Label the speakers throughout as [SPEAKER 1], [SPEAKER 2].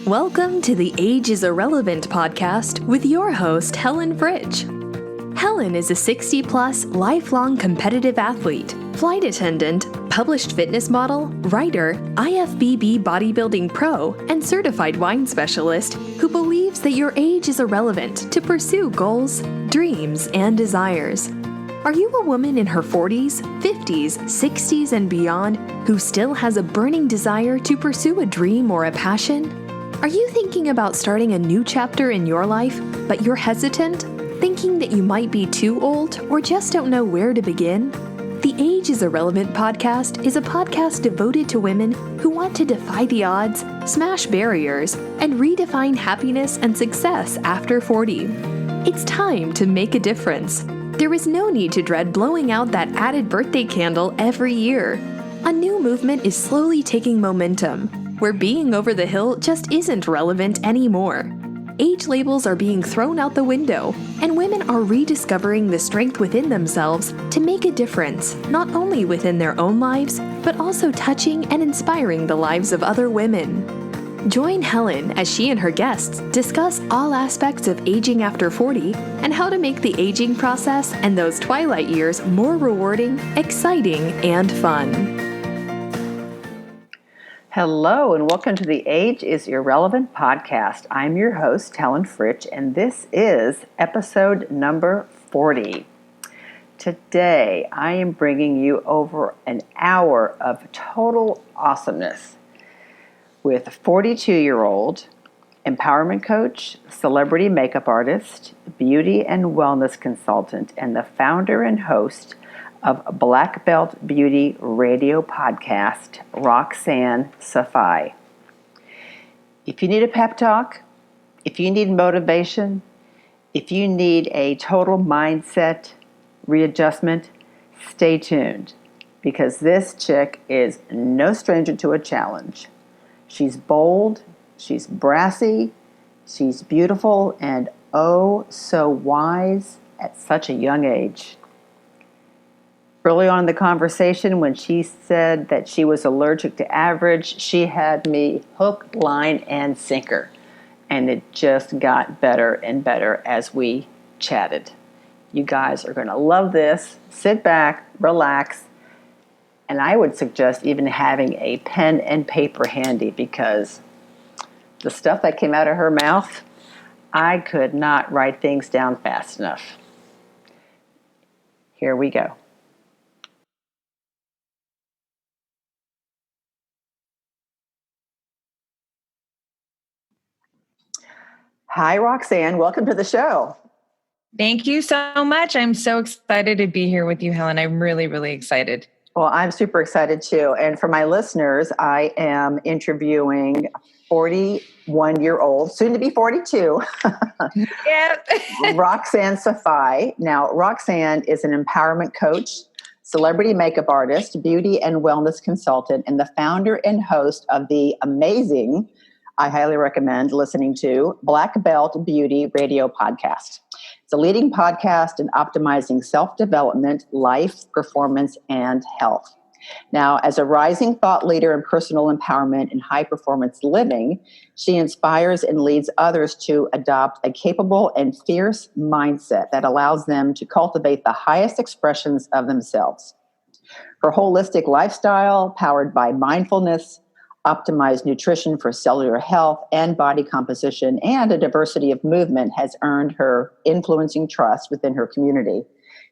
[SPEAKER 1] Welcome to the Age is Irrelevant podcast with your host, Helen Fritsch. Helen is a 60-plus, lifelong competitive athlete, flight attendant, published fitness model, writer, IFBB bodybuilding pro, and certified wine specialist who believes that your age is irrelevant to pursue goals, dreams, and desires. Are you a woman in her 40s, 50s, 60s, and beyond who still has a burning desire to pursue a dream or a passion? Are you thinking about starting a new chapter in your life, but you're hesitant, thinking that you might be too old or just don't know where to begin? The Age is Irrelevant podcast is a podcast devoted to women who want to defy the odds, smash barriers, and redefine happiness and success after 40. It's time to make a difference. There is no need to dread blowing out that added birthday candle every year. A new movement is slowly taking momentum, where being over the hill just isn't relevant anymore. Age labels are being thrown out the window, and women are rediscovering the strength within themselves to make a difference, not only within their own lives, but also touching and inspiring the lives of other women. Join Helen as she and her guests discuss all aspects of aging after 40 and how to make the aging process and those twilight years more rewarding, exciting, and fun.
[SPEAKER 2] Hello, and welcome to the Age is Irrelevant podcast. I'm your host, Helen Fritsch, and this is episode number 40. Today, I am bringing you over an hour of total awesomeness with a 42-year-old empowerment coach, celebrity makeup artist, beauty and wellness consultant, and the founder and host of Black Belt Beauty radio podcast, Roxanne Saffaie. If you need a pep talk, if you need motivation, if you need a total mindset readjustment, stay tuned, because this chick is no stranger to a challenge. She's bold, she's brassy, she's beautiful, and oh so wise at such a young age. Early on in the conversation, when she said that she was allergic to average, she had me hook, line, and sinker. And it just got better and better as we chatted. You guys are going to love this. Sit back, relax, and I would suggest even having a pen and paper handy, because the stuff that came out of her mouth, I could not write things down fast enough. Here we go. Hi, Roxanne. Welcome to the show.
[SPEAKER 3] Thank you so much. I'm so excited to be here with you, Helen. I'm really, really excited.
[SPEAKER 2] Well, I'm super excited too. And for my listeners, I am interviewing a 41-year-old, soon to be 42, Roxanne Saffaie. Now, Roxanne is an empowerment coach, celebrity makeup artist, beauty and wellness consultant, and the founder and host of the amazing, I highly recommend listening to, Black Belt Beauty radio podcast. It's a leading podcast in optimizing self-development, life, performance, and health. Now, as a rising thought leader in personal empowerment and high-performance living, she inspires and leads others to adopt a capable and fierce mindset that allows them to cultivate the highest expressions of themselves. Her holistic lifestyle, powered by mindfulness, optimized nutrition for cellular health and body composition, and a diversity of movement, has earned her influencing trust within her community.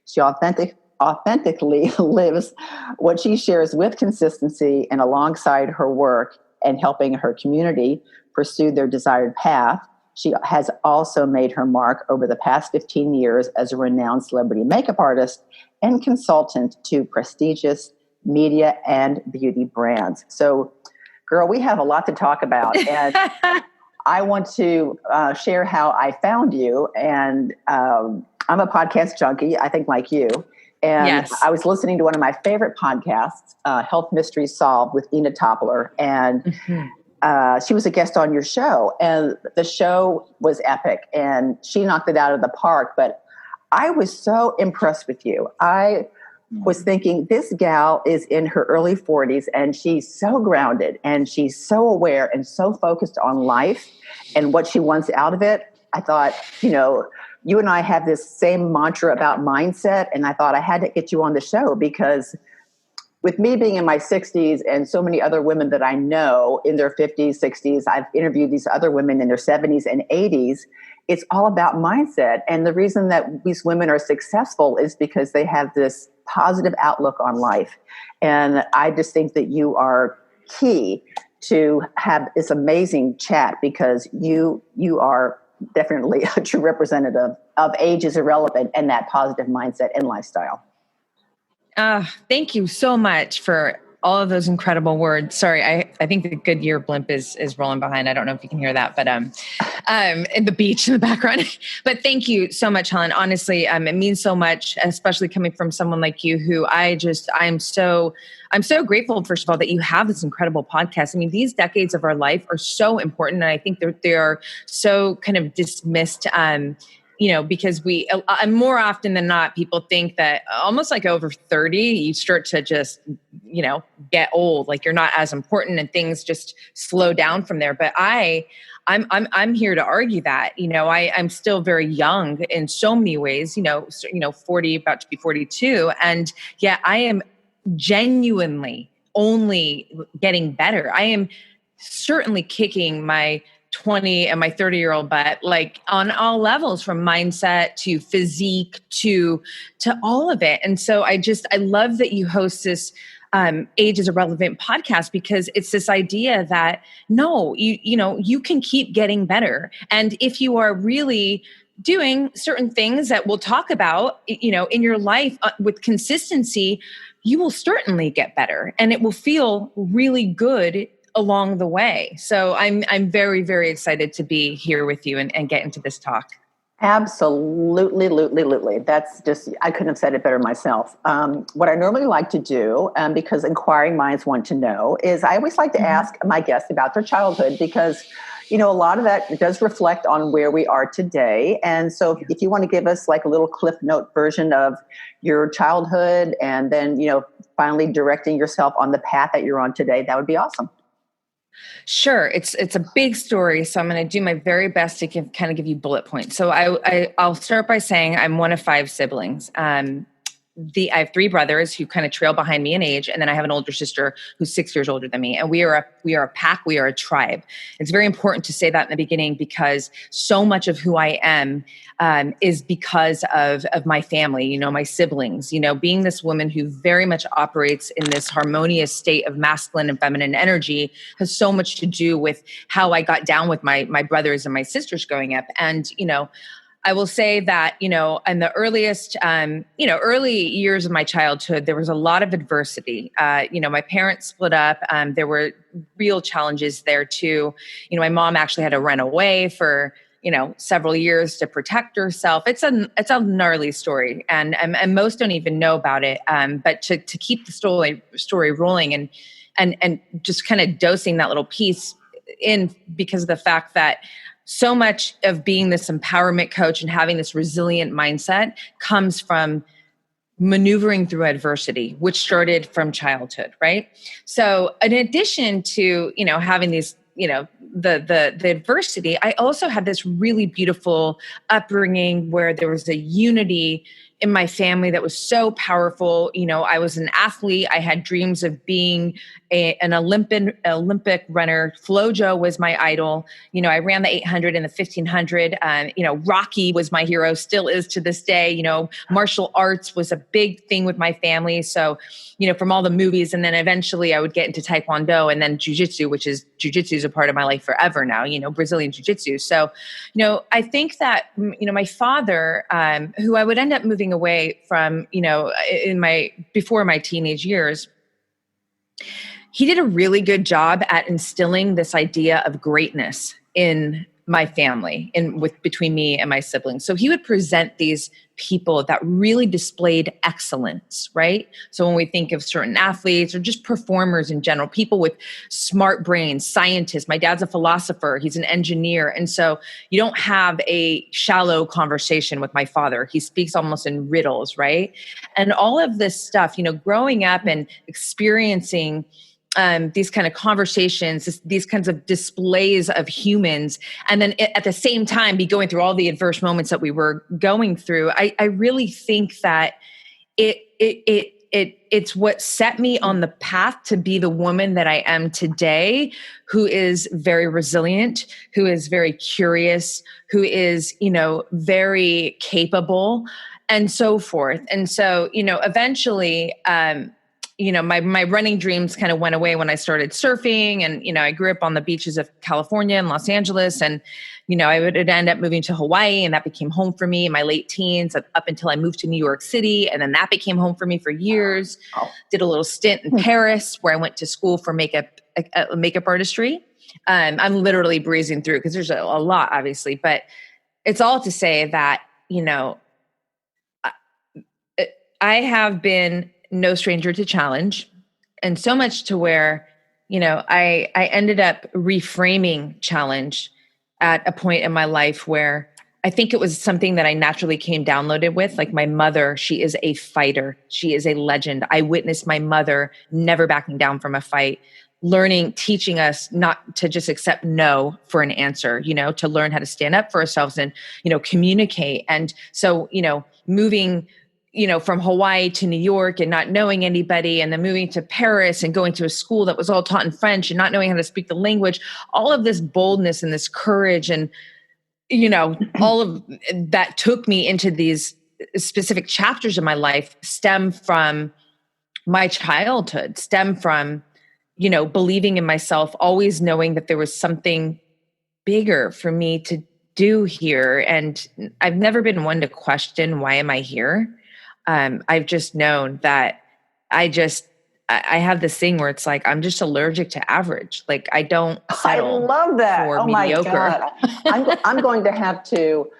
[SPEAKER 2] She authentically lives what she shares with consistency, and alongside her work and helping her community pursue their desired path, she has also made her mark over the past 15 years as a renowned celebrity makeup artist and consultant to prestigious media and beauty brands. So, girl, we have a lot to talk about, and I want to share how I found you. And I'm a podcast junkie, I think, like you. And
[SPEAKER 3] yes.
[SPEAKER 2] I was listening to one of my favorite podcasts, Health Mysteries Solved with Ina Toppler, and she was a guest on your show. And the show was epic, and she knocked it out of the park. But I was so impressed with you. I was thinking, this gal is in her early 40s and she's so grounded and she's so aware and so focused on life and what she wants out of it. I thought, you and I have this same mantra about mindset, and I thought I had to get you on the show because with me being in my 60s and so many other women that I know in their 50s, 60s, I've interviewed these other women in their 70s and 80s. It's all about mindset. And the reason that these women are successful is because they have this positive outlook on life. And I just think that you are key to have this amazing chat because you are definitely a true representative of age is irrelevant and that positive mindset and lifestyle.
[SPEAKER 3] Thank you so much for all of those incredible words. Sorry, I think the Goodyear blimp is rolling behind. I don't know if you can hear that, but and the beach in the background. But thank you so much, Helen. Honestly, it means so much, especially coming from someone like you, who I'm so grateful, first of all, that you have this incredible podcast. I mean, these decades of our life are so important, and I think they are so kind of dismissed. Because more often than not, people think that almost like over 30, you start to just, get old, like you're not as important and things just slow down from there. But I'm here to argue that, I'm still very young in so many ways, 40, about to be 42. And yeah, I am genuinely only getting better. I am certainly kicking my 20 and my 30-year-old butt, like on all levels, from mindset to physique to all of it. And so I love that you host this Age is Irrelevant podcast, because it's this idea that no, you can keep getting better. And if you are really doing certain things that we'll talk about, in your life with consistency, you will certainly get better and it will feel really good along the way. So I'm very, very excited to be here with you and get into this talk.
[SPEAKER 2] Absolutely. That's just, I couldn't have said it better myself. What I normally like to do, because inquiring minds want to know, is I always like to ask my guests about their childhood, because, a lot of that does reflect on where we are today. And so if you want to give us like a little Cliff Note version of your childhood and then, finally directing yourself on the path that you're on today, that would be awesome.
[SPEAKER 3] Sure. It's a big story, so I'm going to do my very best to kind of give you bullet points. So I'll start by saying I'm one of 5 siblings. I have 3 brothers who kind of trail behind me in age, and then I have an older sister who's 6 years older than me. And we are a pack. We are a tribe. It's very important to say that in the beginning, because so much of who I am is because of my family. My siblings. Being this woman who very much operates in this harmonious state of masculine and feminine energy has so much to do with how I got down with my brothers and my sisters growing up. And I will say that, in the earliest, early years of my childhood, there was a lot of adversity. My parents split up. There were real challenges there too. My mom actually had to run away for, several years to protect herself. It's a gnarly story, and most don't even know about it. But to keep the story rolling and just kind of dosing that little piece in, because of the fact that so much of being this empowerment coach and having this resilient mindset comes from maneuvering through adversity, which started from childhood, right? So in addition to, having these, the adversity, I also had this really beautiful upbringing where there was a unity in my family that was so powerful. I was an athlete. I had dreams of being an Olympic runner. FloJo was my idol. I ran the 800 and the 1500. Rocky was my hero, still is to this day. Martial arts was a big thing with my family. So, from all the movies, and then eventually I would get into Taekwondo and then Jiu-Jitsu, Jiu-Jitsu is a part of my life forever now, Brazilian Jiu-Jitsu. So, I think that, my father, who I would end up moving away from, before my teenage years, he did a really good job at instilling this idea of greatness in my family and between me and my siblings. So he would present these people that really displayed excellence, right? So when we think of certain athletes or just performers in general, people with smart brains, scientists, my dad's a philosopher, he's an engineer. And so you don't have a shallow conversation with my father. He speaks almost in riddles, right? And all of this stuff, growing up and experiencing these kind of conversations, these kinds of displays of humans, and then at the same time be going through all the adverse moments that we were going through. I really think that it's what set me on the path to be the woman that I am today, who is very resilient, who is very curious, who is, very capable, and so forth. And so, eventually, my running dreams kind of went away when I started surfing, and, I grew up on the beaches of California and Los Angeles, and, I would end up moving to Hawaii, and that became home for me in my late teens up until I moved to New York City. And then that became home for me for years. Did a little stint in Paris where I went to school for makeup artistry. I'm literally breezing through because there's a lot, obviously, but it's all to say that, I have been no stranger to challenge, and so much to where, I ended up reframing challenge at a point in my life where I think it was something that I naturally came downloaded with. Like my mother, she is a fighter. She is a legend. I witnessed my mother never backing down from a fight, teaching us not to just accept no for an answer, to learn how to stand up for ourselves and, communicate. And so, moving from Hawaii to New York and not knowing anybody, and then moving to Paris and going to a school that was all taught in French and not knowing how to speak the language, all of this boldness and this courage and, all of that took me into these specific chapters of my life stem from my childhood, stem from, believing in myself, always knowing that there was something bigger for me to do here. And I've never been one to question, why am I here? I've just known that I have this thing where it's like, I'm just allergic to average. Like I don't settle.
[SPEAKER 2] I love that.
[SPEAKER 3] For
[SPEAKER 2] oh
[SPEAKER 3] mediocre.
[SPEAKER 2] my God. I'm going to have to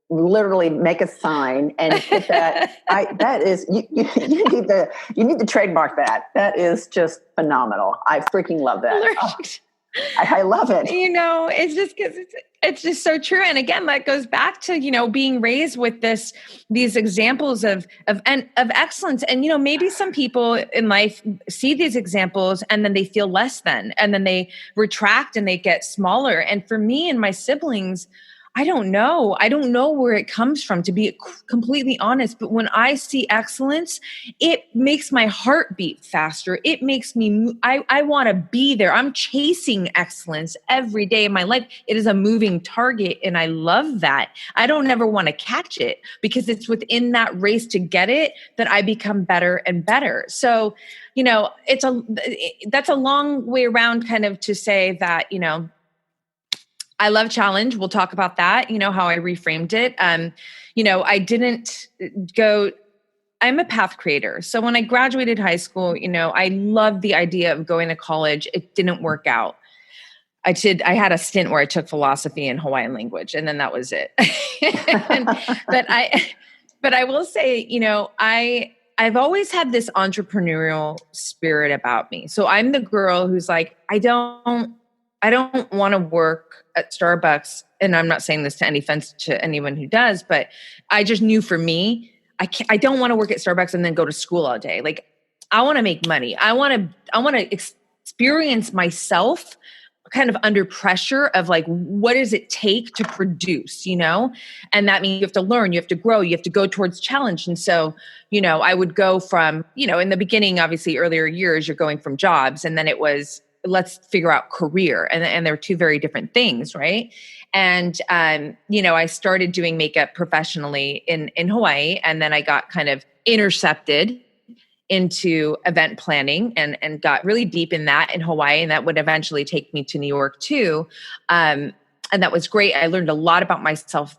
[SPEAKER 2] literally make a sign and put that. That is, you need to trademark that. That is just phenomenal. I freaking love that. I love it.
[SPEAKER 3] It's just because it's just so true. And again, that goes back to, being raised with these examples of excellence. And, maybe some people in life see these examples and then they feel less than, and then they retract and they get smaller. And for me and my siblings, I don't know where it comes from, to be completely honest. But when I see excellence, it makes my heart beat faster. It makes me, I want to be there. I'm chasing excellence every day of my life. It is a moving target. And I love that. I don't ever want to catch it, because it's within that race to get it that I become better and better. So, that's a long way around kind of to say that, I love challenge. We'll talk about that, how I reframed it. I didn't I'm a path creator. So when I graduated high school, I loved the idea of going to college. It didn't work out. I had a stint where I took philosophy and Hawaiian language, and then that was it. But I will say, I've always had this entrepreneurial spirit about me. So I'm the girl who's like, I don't want to work at Starbucks. And I'm not saying this to any offense to anyone who does, but I just knew for me, I don't want to work at Starbucks and then go to school all day. Like I want to make money. I want to experience myself kind of under pressure of like, what does it take to produce, And that means you have to learn, you have to grow, you have to go towards challenge. And so, I would go from, in the beginning, obviously earlier years, you're going from jobs, and then it was, let's figure out career. And they're two very different things. Right. And, I started doing makeup professionally in Hawaii, and then I got kind of intercepted into event planning and got really deep in that in Hawaii. And that would eventually take me to New York too. And that was great. I learned a lot about myself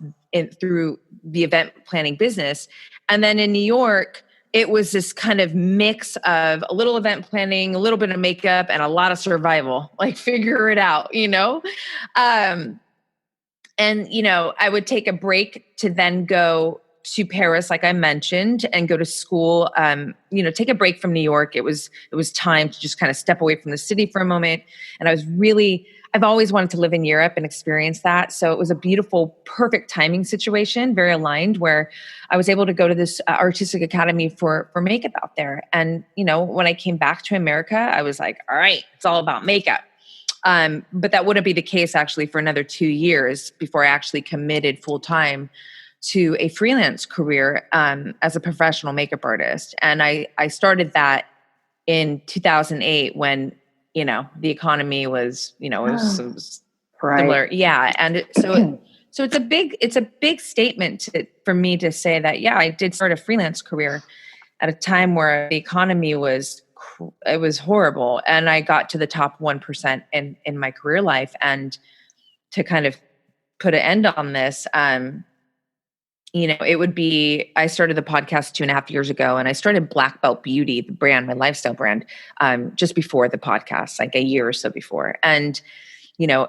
[SPEAKER 3] through the event planning business. And then in New York, it was this kind of mix of a little event planning, a little bit of makeup, and a lot of survival, like figure it out, And, I would take a break to then go to Paris, like I mentioned, and go to school, take a break from New York. It was time to just kind of step away from the city for a moment. And I've always wanted to live in Europe and experience that. So it was a beautiful, perfect timing situation, very aligned, where I was able to go to this artistic academy for makeup out there. And, when I came back to America, I was like, all right, it's all about makeup. But that wouldn't be the case actually for another 2 years before I actually committed full time to a freelance career as a professional makeup artist. And I started that in 2008 when, the economy was, it was
[SPEAKER 2] Right.
[SPEAKER 3] similar. Yeah. And so it's a big statement for me to say that, yeah, I did start a freelance career at a time where the economy was horrible. And I got to the top 1% in my career life. And to kind of put an end on this, it would be, I started the podcast 2.5 years ago, and I started Black Belt Beauty, the brand, my lifestyle brand, just before the podcast, like a year or so before. And,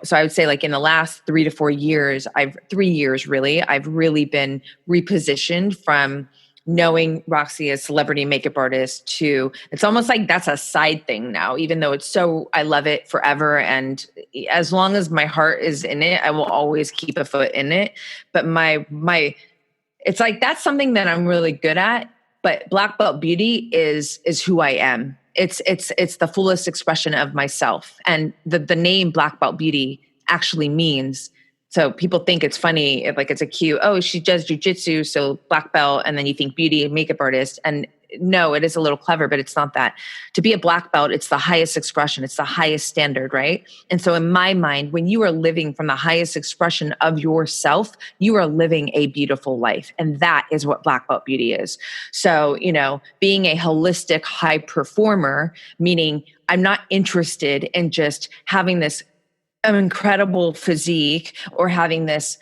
[SPEAKER 3] so I would say like in the last 3 to 4 years, 3 years really, I've really been repositioned from knowing Roxy as celebrity makeup artist to, it's almost like that's a side thing now, even though I love it forever. And as long as my heart is in it, I will always keep a foot in it. But it's like, that's something that I'm really good at, but Black Belt Beauty is who I am. It's the fullest expression of myself. And the name Black Belt Beauty actually means, so people think it's funny, like it's a cute, oh, she does jujitsu, so black belt, and then you think beauty and makeup artist. And no, it is a little clever, but it's not that. To be a black belt, it's the highest expression. It's the highest standard, right? And so in my mind, when you are living from the highest expression of yourself, you are living a beautiful life. And that is what Black Belt Beauty is. So, being a holistic high performer, meaning I'm not interested in just having this incredible physique or having this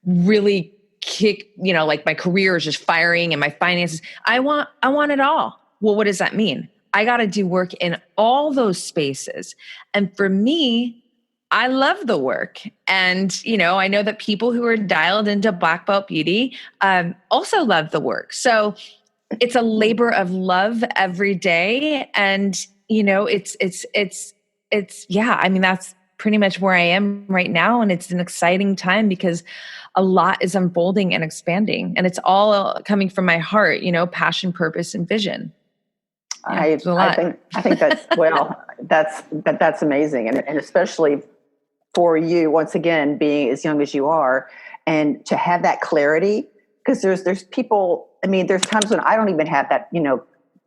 [SPEAKER 3] really kick, like my career is just firing and my finances. I want it all. Well, what does that mean? I got to do work in all those spaces. And for me, I love the work. And, I know that people who are dialed into Black Belt Beauty also love the work. So it's a labor of love every day. And, that's pretty much where I am right now. And it's an exciting time because a lot is unfolding and expanding, and it's all coming from my heart, passion, purpose, and vision.
[SPEAKER 2] Yeah, I think that's, that's amazing. And especially for you, once again, being as young as you are, and to have that clarity, because there's people, there's times when I don't even have that,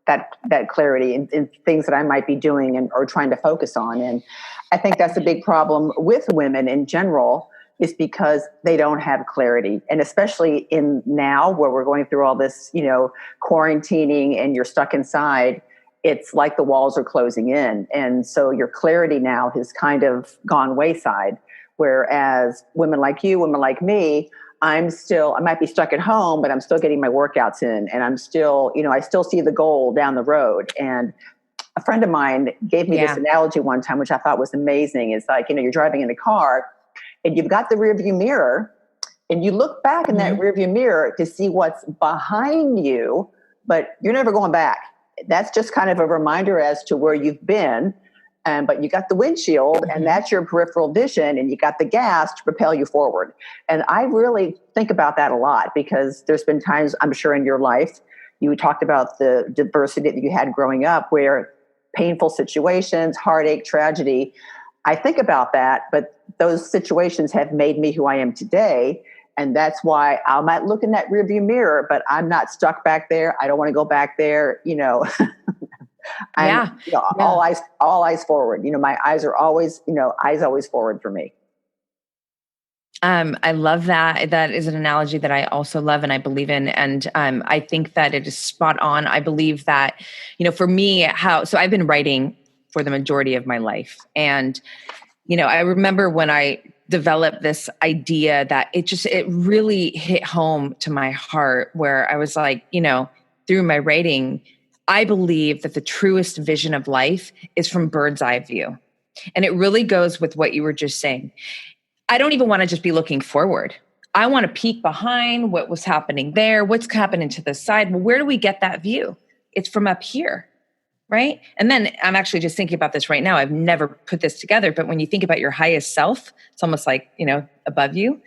[SPEAKER 2] that clarity in things that I might be doing or trying to focus on. And I think that's a big problem with women in general, is because they don't have clarity. And especially in now where we're going through all this, quarantining and you're stuck inside, it's like the walls are closing in. And so your clarity now has kind of gone wayside. Whereas women like you, women like me, I might be stuck at home, but I'm still getting my workouts in, and I'm still, I still see the goal down the road. And a friend of mine gave me this analogy one time, which I thought was amazing. It's like, you're driving in a car and you've got the rearview mirror, and you look back in that rearview mirror to see what's behind you, but you're never going back. That's just kind of a reminder as to where you've been. But you got the windshield, and that's your peripheral vision, and you got the gas to propel you forward. And I really think about that a lot, because there's been times, I'm sure, in your life, you talked about the diversity that you had growing up, where painful situations, heartache, tragedy, I think about that, but those situations have made me who I am today. And that's why I might look in that rearview mirror, but I'm not stuck back there. I don't want to go back there, all eyes forward. My eyes are always, eyes always forward for me.
[SPEAKER 3] I love that. That is an analogy that I also love and I believe in. And I think that it is spot on. I believe that, for me, so I've been writing for the majority of my life. And, I remember when I developed this idea that it really hit home to my heart, where I was like, through my writing, I believe that the truest vision of life is from bird's eye view. And it really goes with what you were just saying. I don't even want to just be looking forward. I want to peek behind what was happening there, what's happening to the side. Well, where do we get that view? It's from up here, right? And then I'm actually just thinking about this right now. I've never put this together, but when you think about your highest self, it's almost like, above you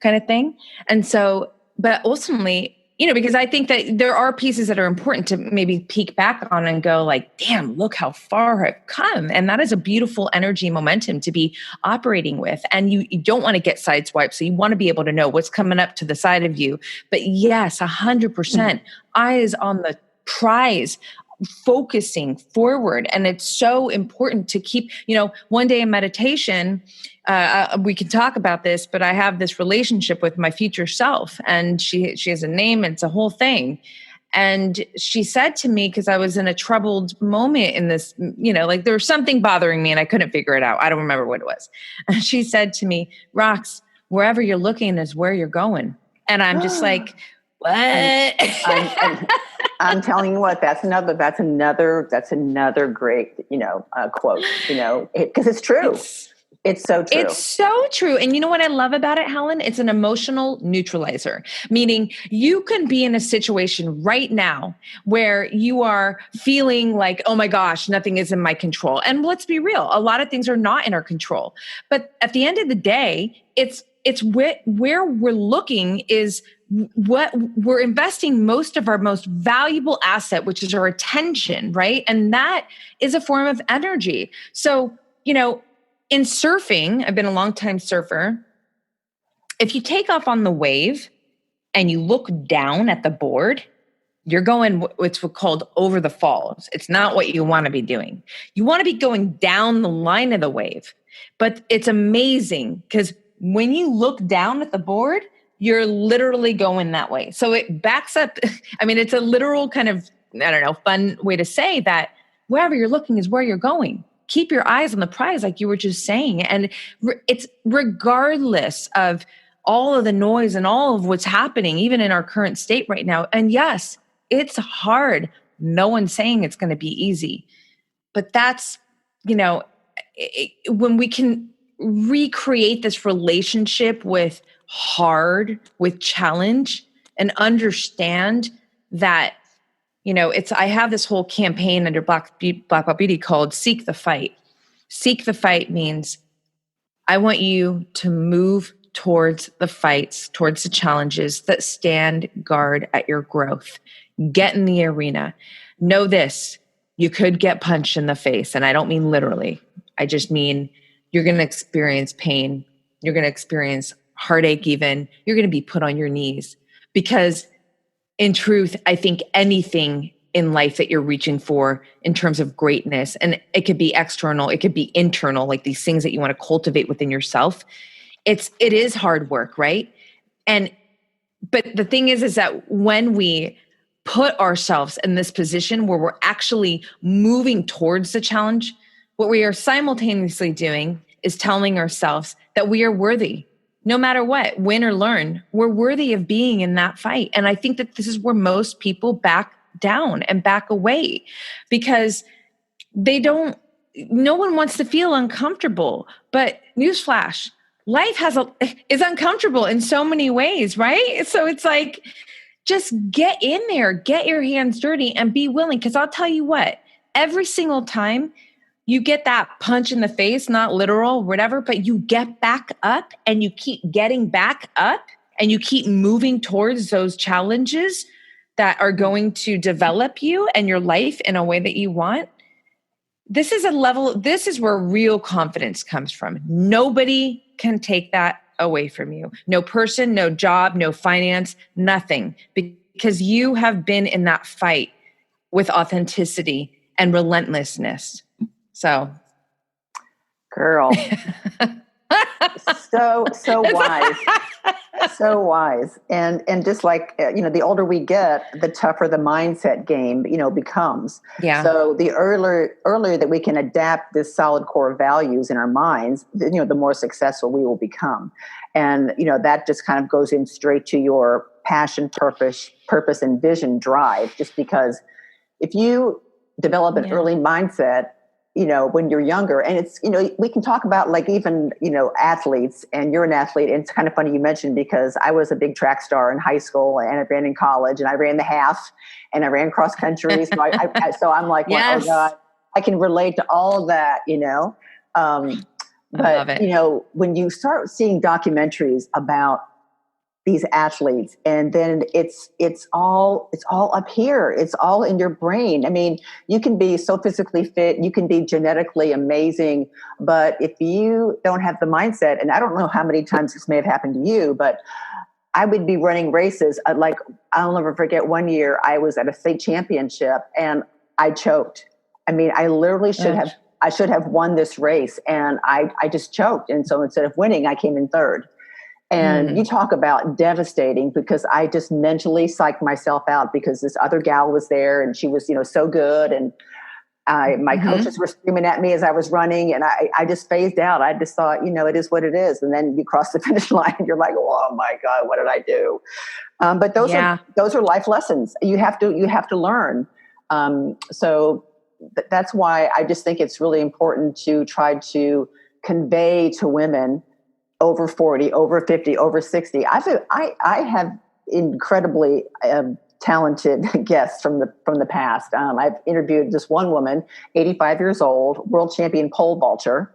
[SPEAKER 3] kind of thing. And so, but ultimately, because I think that there are pieces that are important to maybe peek back on and go like, damn, look how far I've come. And that is a beautiful energy momentum to be operating with. And you don't want to get sideswiped. So you want to be able to know what's coming up to the side of you. But yes, 100% eyes on the prize, focusing forward. And it's so important to keep, one day in meditation, we can talk about this, but I have this relationship with my future self, and she has a name, and it's a whole thing. And she said to me, because I was in a troubled moment in this, like there was something bothering me and I couldn't figure it out. I don't remember what it was. And she said to me, Rox, wherever you're looking is where you're going. And I'm just like, what?
[SPEAKER 2] I'm telling you what, that's another great, quote, because it's true. It's so true.
[SPEAKER 3] It's so true. And you know what I love about it, Helen? It's an emotional neutralizer, meaning you can be in a situation right now where you are feeling like, oh my gosh, nothing is in my control. And let's be real, a lot of things are not in our control. But at the end of the day, it's where we're looking is what we're investing most of our most valuable asset, which is our attention, right? And that is a form of energy. So, in surfing, I've been a long time surfer. If you take off on the wave and you look down at the board, you're going what's called over the falls. It's not what you want to be doing. You want to be going down the line of the wave. But it's amazing because when you look down at the board, you're literally going that way. So it backs up. I mean, it's a literal kind of, fun way to say that wherever you're looking is where you're going. Keep your eyes on the prize, like you were just saying. And it's regardless of all of the noise and all of what's happening, even in our current state right now. And yes, it's hard. No one's saying it's going to be easy. But that's, when we can recreate this relationship with hard, with challenge, and understand that, I have this whole campaign under Black Belt Beauty called Seek the Fight. Seek the fight means I want you to move towards the fights, towards the challenges that stand guard at your growth. Get in the arena. Know this, you could get punched in the face. And I don't mean literally. I just mean you're going to experience pain. You're going to experience heartache even. You're going to be put on your knees. Because in truth, I think anything in life that you're reaching for in terms of greatness, and it could be external, it could be internal, like these things that you want to cultivate within yourself. It is hard work, right? But the thing is that when we put ourselves in this position where we're actually moving towards the challenge, what we are simultaneously doing is telling ourselves that we are worthy. No matter what, win or learn, we're worthy of being in that fight. And I think that this is where most people back down and back away because no one wants to feel uncomfortable. But newsflash, life is uncomfortable in so many ways, right? So it's like, just get in there, get your hands dirty and be willing. Because I'll tell you what, every single time you get that punch in the face, not literal, whatever, but you get back up and you keep getting back up and you keep moving towards those challenges that are going to develop you and your life in a way that you want. This is where real confidence comes from. Nobody can take that away from you. No person, no job, no finance, nothing, because you have been in that fight with authenticity and relentlessness. So,
[SPEAKER 2] girl, so wise, so wise. And just like, the older we get, the tougher the mindset game, becomes.
[SPEAKER 3] Yeah.
[SPEAKER 2] So the earlier that we can adapt this solid core values in our minds, the more successful we will become. And, that just kind of goes in straight to your passion, purpose and vision drive, just because if you develop an early mindset when you're younger. And it's, we can talk about like even, athletes, and you're an athlete. And it's kind of funny you mentioned, because I was a big track star in high school, and I ran in college, and I ran the half, and I ran cross country. So so I'm like, well,
[SPEAKER 3] Yes.
[SPEAKER 2] oh God, I can relate to all of that,
[SPEAKER 3] I love it.
[SPEAKER 2] When you start seeing documentaries about these athletes, and then it's all up here, it's all in your brain. I mean, you can be so physically fit, you can be genetically amazing, but if you don't have the mindset, and I don't know how many times this may have happened to you, but I would be running races, like I'll never forget one year I was at a state championship and I choked. I mean, I literally should have won this race, and I just choked. And so instead of winning, I came in third. And you talk about devastating, because I just mentally psyched myself out, because this other gal was there, and she was, so good. And my coaches were screaming at me as I was running, and I just phased out. I just thought, it is what it is. And then you cross the finish line and you're like, oh my God, what did I do? But those are life lessons you have to learn. So that's why I just think it's really important to try to convey to women over 40, over 50, over 60. I have incredibly talented guests from the past. I've interviewed this one woman, 85 years old, world champion pole vaulter.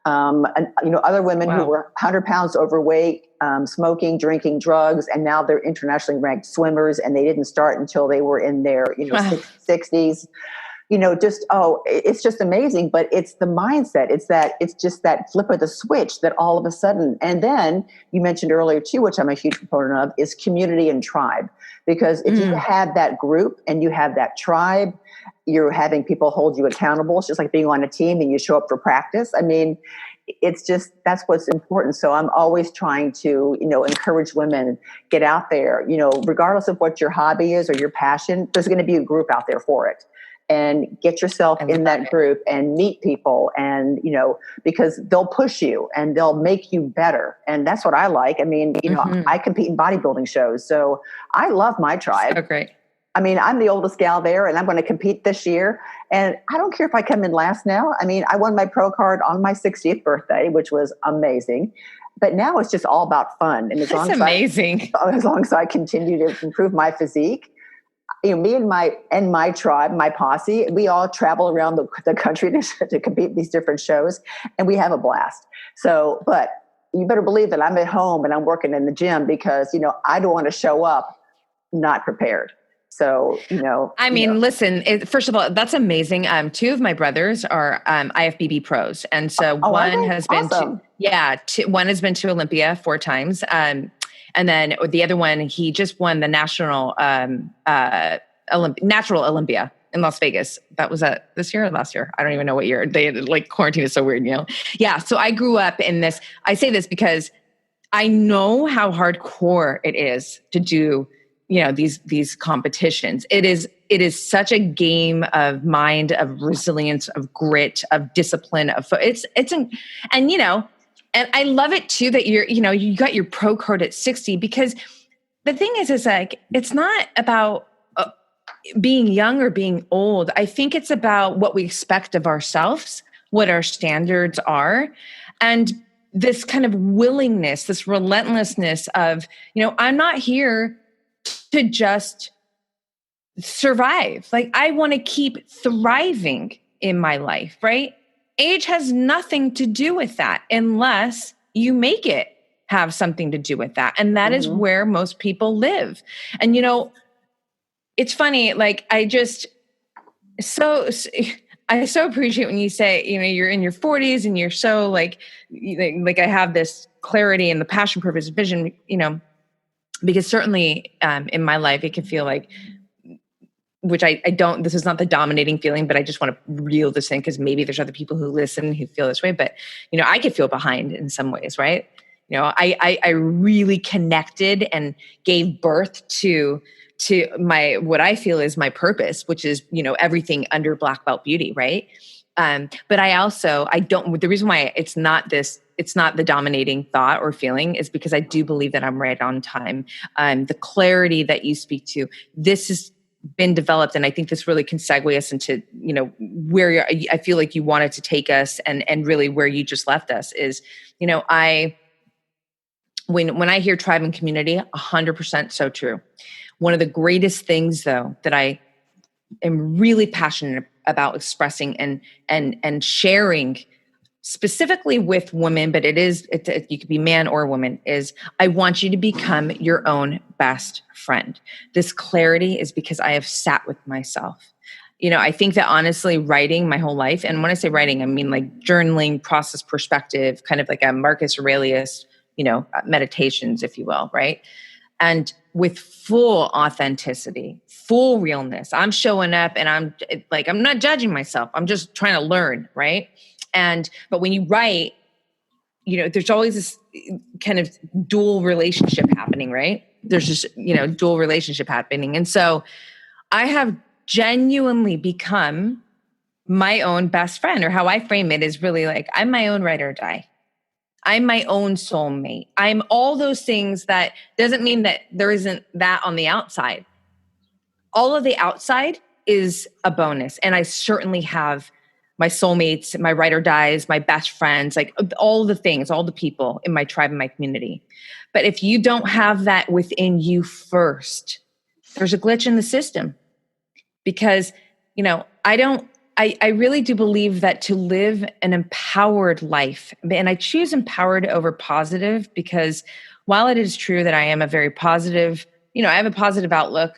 [SPEAKER 2] And, other women who were 100 pounds overweight, smoking, drinking drugs, and now they're internationally ranked swimmers, and they didn't start until they were in their 60s. It's just amazing. But it's the mindset. It's just that flip of the switch that all of a sudden, and then you mentioned earlier too, which I'm a huge proponent of, is community and tribe. Because if you have that group and you have that tribe, you're having people hold you accountable. It's just like being on a team and you show up for practice. I mean, that's what's important. So I'm always trying to, encourage women, get out there, regardless of what your hobby is or your passion, there's going to be a group out there for it. And get yourself in that group and meet people, and, because they'll push you and they'll make you better. And that's what I like. I mean, I compete in bodybuilding shows, so I love my tribe.
[SPEAKER 3] So great.
[SPEAKER 2] I mean, I'm the oldest gal there, and I'm going to compete this year. And I don't care if I come in last now. I mean, I won my pro card on my 60th birthday, which was amazing. But now it's just all about fun. And as long as I continue to improve my physique, me and my tribe, my posse, we all travel around the country to compete in these different shows, and we have a blast. So, but you better believe that I'm at home and I'm working in the gym, because, I don't want to show up not prepared. So,
[SPEAKER 3] listen, first of all, that's amazing. Two of my brothers are IFBB pros. And so one has been one has been to Olympia 4 times. And then the other one, he just won the national natural Olympia in Las Vegas. That was this year or last year? I don't even know what year. They like quarantine is so weird, Yeah. So I grew up in this. I say this because I know how hardcore it is to do, these competitions. It is such a game of mind, of resilience, of grit, of discipline, and I love it too that you got your pro card at 60, because the thing is like, it's not about being young or being old. I think it's about what we expect of ourselves, what our standards are, and this kind of willingness, this relentlessness of, I'm not here to just survive. Like, I want to keep thriving in my life, right? Age has nothing to do with that unless you make it have something to do with that. And that is where most people live. And, it's funny, like, I so appreciate when you say, you're in your 40s and you're so like I have this clarity and the passion, purpose, vision, because certainly in my life, it can feel like, which I don't, this is not the dominating feeling, but I just want to reel this in, because maybe there's other people who listen who feel this way, but, I could feel behind in some ways, right? I really connected and gave birth to what I feel is my purpose, which is, everything under Black Belt Beauty. Right. But the reason why it's not the dominating thought or feeling is because I do believe that I'm right on time. The clarity that you speak to, this is been developed, and I think this really can segue us into, where I feel like you wanted to take us, and really where you just left us is, when I hear tribe and community, 100% so true. One of the greatest things, though, that I am really passionate about expressing and sharing, specifically with women, but you could be man or woman, is I want you to become your own best friend. This clarity is because I have sat with myself. I think that honestly, writing my whole life, and when I say writing, I mean like journaling, process perspective, kind of like a Marcus Aurelius, meditations, if you will, right? And with full authenticity, full realness, I'm showing up and I'm not judging myself. I'm just trying to learn, right? But when you write, there's always this kind of dual relationship happening, right? There's just, dual relationship happening. And so I have genuinely become my own best friend, or how I frame it is really like, I'm my own ride or die. I'm my own soulmate. I'm all those things. That doesn't mean that there isn't that on the outside. All of the outside is a bonus. And I certainly have my soulmates, my ride or dies, my best friends, like all the things, all the people in my tribe and my community. But if you don't have that within you first, there's a glitch in the system. Because, I really do believe that to live an empowered life, and I choose empowered over positive, because while it is true that I am a very positive, I have a positive outlook.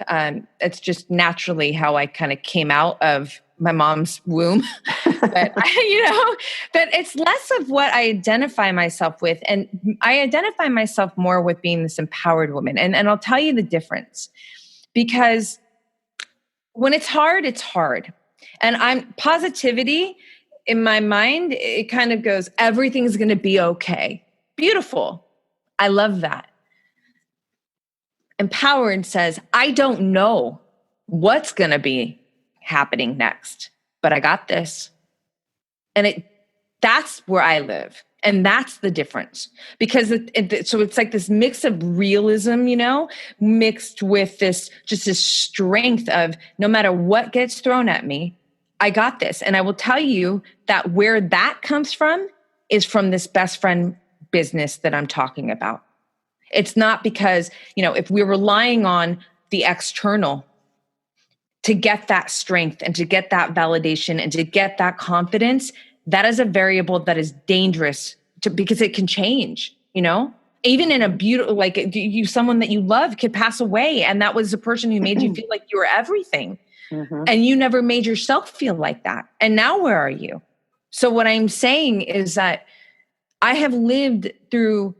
[SPEAKER 3] It's just naturally how I kind of came out of my mom's womb. But but it's less of what I identify myself with. And I identify myself more with being this empowered woman. And I'll tell you the difference, because when it's hard, it's hard. And positivity in my mind, it kind of goes, everything's going to be okay. Beautiful. I love that. Empowered says, I don't know what's going to be happening next, but I got this. And that's where I live. And that's the difference, because so it's like this mix of realism, mixed with this strength of, no matter what gets thrown at me, I got this. And I will tell you that where that comes from is from this best friend business that I'm talking about. It's not because, if we're relying on the external to get that strength and to get that validation and to get that confidence, that is a variable that is dangerous because it can change, even in a beautiful, like someone that you love could pass away. And that was the person who made you feel like you were everything. Mm-hmm. And you never made yourself feel like that. And now where are you? So what I'm saying is that I have lived through,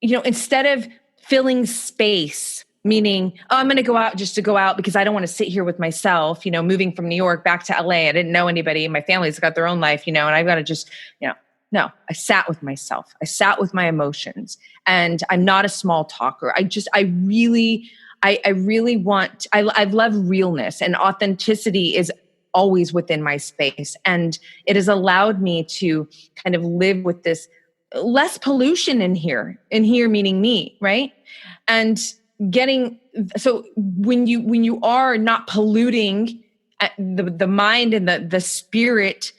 [SPEAKER 3] instead of filling space, meaning, I'm going to go out just to go out because I don't want to sit here with myself, moving from New York back to LA. I didn't know anybody. My family's got their own life, and I've got to just, no, I sat with myself. I sat with my emotions, and I'm not a small talker. I really love realness, and authenticity is always within my space. And it has allowed me to kind of live with this less pollution in here meaning me, right? And so when you are not polluting the mind and the spirit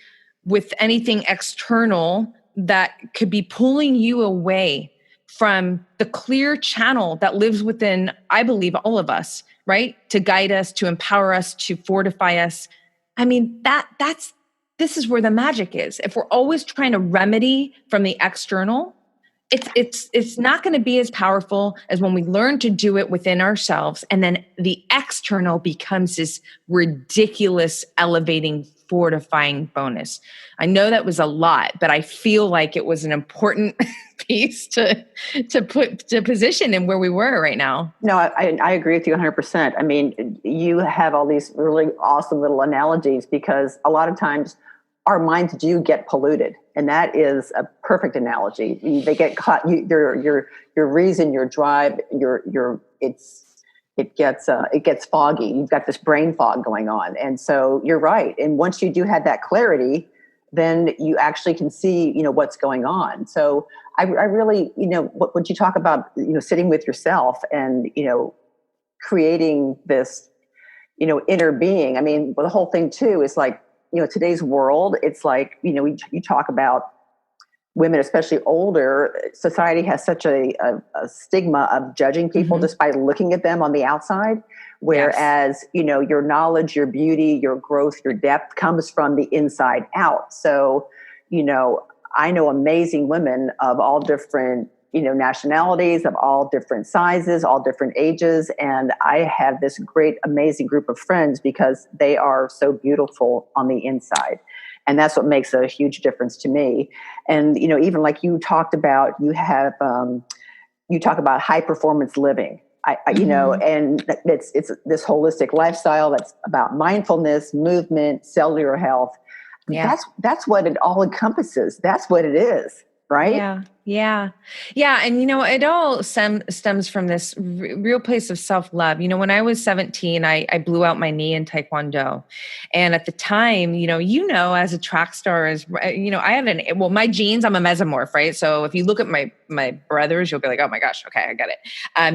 [SPEAKER 3] with anything external that could be pulling you away from the clear channel that lives within, I believe, all of us, right? To guide us, to empower us, to fortify us. I mean, this is where the magic is. If we're always trying to remedy from the external, it's not going to be as powerful as when we learn to do it within ourselves. And then the external becomes this ridiculous, elevating, fortifying bonus. I know that was a lot, but I feel like it was an important piece to position in where we were right now.
[SPEAKER 2] No, I agree with you 100%. I mean, you have all these really awesome little analogies, because a lot of times our minds do get polluted, and that is a perfect analogy. They get caught. Your reason, your drive, it gets foggy. You've got this brain fog going on, and so you're right. And once you do have that clarity, then you actually can see what's going on. So I really what you talk about sitting with yourself and creating this, inner being. I mean, the whole thing too is like, today's world, it's like, you talk about women, especially older, society has such a stigma of judging people just by looking at them on the outside. Whereas, your knowledge, your beauty, your growth, your depth comes from the inside out. So, I know amazing women of all different, nationalities, of all different sizes, all different ages. And I have this great, amazing group of friends because they are so beautiful on the inside. And that's what makes a huge difference to me. And, even like you talked about, you talk about high performance living. And it's this holistic lifestyle that's about mindfulness, movement, cellular health.
[SPEAKER 3] Yeah.
[SPEAKER 2] That's what it all encompasses. That's what it is, right?
[SPEAKER 3] Yeah. And, it all stems from this real place of self-love. When I was 17, I blew out my knee in Taekwondo. And at the time, as a track star, I had my genes, I'm a mesomorph, right? So if you look at my brothers, you'll be like, oh my gosh, okay, I get it.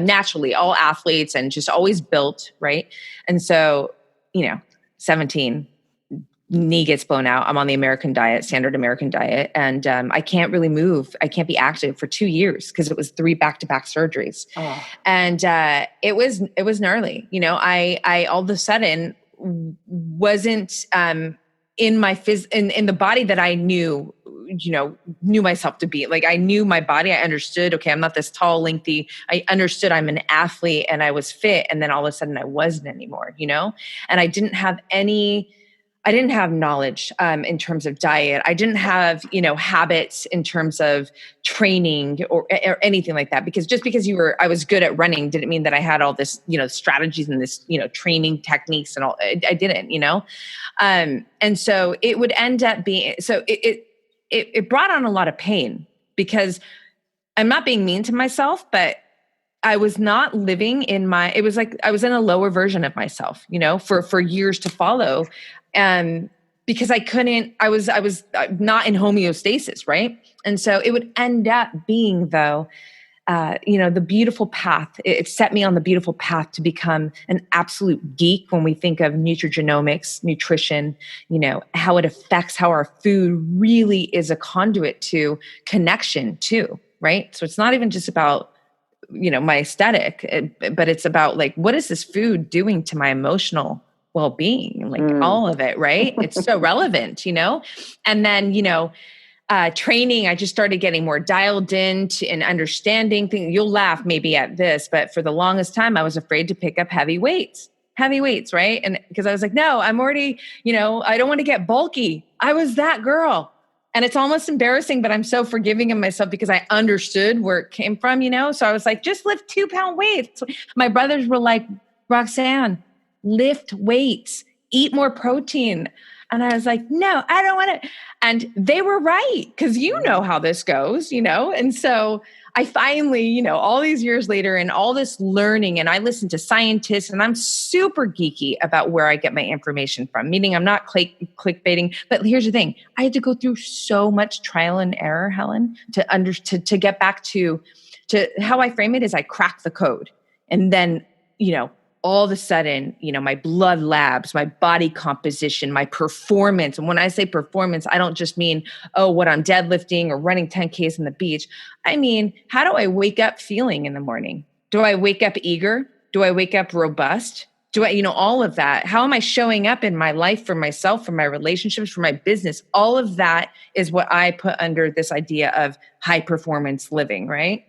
[SPEAKER 3] Naturally, all athletes and just always built, right? And so, 17, knee gets blown out. I'm on the standard American diet. And I can't really move. I can't be active for 2 years because it was 3 back-to-back surgeries. Oh. And it was gnarly. I all of a sudden wasn't in my in the body that I knew myself to be. Like I knew my body. I understood, okay, I'm not this tall, lengthy. I understood I'm an athlete and I was fit. And then all of a sudden I wasn't anymore, and I didn't have knowledge in terms of diet. I didn't have, habits in terms of training or anything like that. Because just because I was good at running didn't mean that I had all this, strategies and this, training techniques and all. I didn't, and so it would end up being. So it brought on a lot of pain because I'm not being mean to myself, but I was not living it was like I was in a lower version of myself, for years to follow. Because I was not in homeostasis. Right. And so it would end up being though, the beautiful path. It set me on the beautiful path to become an absolute geek when we think of nutrigenomics, nutrition, how it affects how our food really is a conduit to connection too. Right. So it's not even just about, my aesthetic, but it's about like, what is this food doing to my emotional well-being, like all of it, right? It's so relevant, and then, training, I just started getting more dialed in and understanding things. You'll laugh maybe at this, but for the longest time, I was afraid to pick up heavy weights, right? And because I was like, no, I'm already, I don't want to get bulky. I was that girl. And it's almost embarrassing, but I'm so forgiving of myself because I understood where it came from, So I was like, just lift 2-pound weights. My brothers were like, Roxanne, lift weights, eat more protein. And I was like, no, I don't want to. And they were right. Cause you know how this goes, and so I finally, all these years later and all this learning, and I listen to scientists and I'm super geeky about where I get my information from, meaning I'm not clickbaiting. But here's the thing. I had to go through so much trial and error, Helen, to get back to how I frame it is I crack the code. And then, all of a sudden, my blood labs, my body composition, my performance. And when I say performance, I don't just mean, what I'm deadlifting or running 10Ks on the beach. I mean, how do I wake up feeling in the morning? Do I wake up eager? Do I wake up robust? Do I, all of that? How am I showing up in my life for myself, for my relationships, for my business? All of that is what I put under this idea of high performance living, right?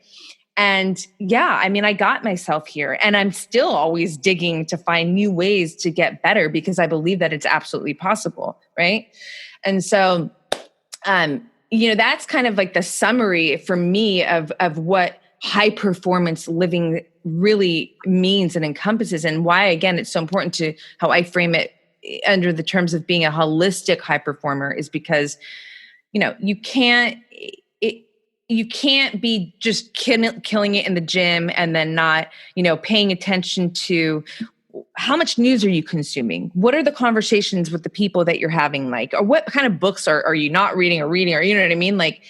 [SPEAKER 3] And I got myself here and I'm still always digging to find new ways to get better because I believe that it's absolutely possible. Right. And so, that's kind of like the summary for me of what high performance living really means and encompasses and why, again, it's so important to how I frame it under the terms of being a holistic high performer is because, you can't be just killing it in the gym and then not, paying attention to how much news are you consuming? What are the conversations with the people that you're having or what kind of books are you not reading or you know what I mean? Like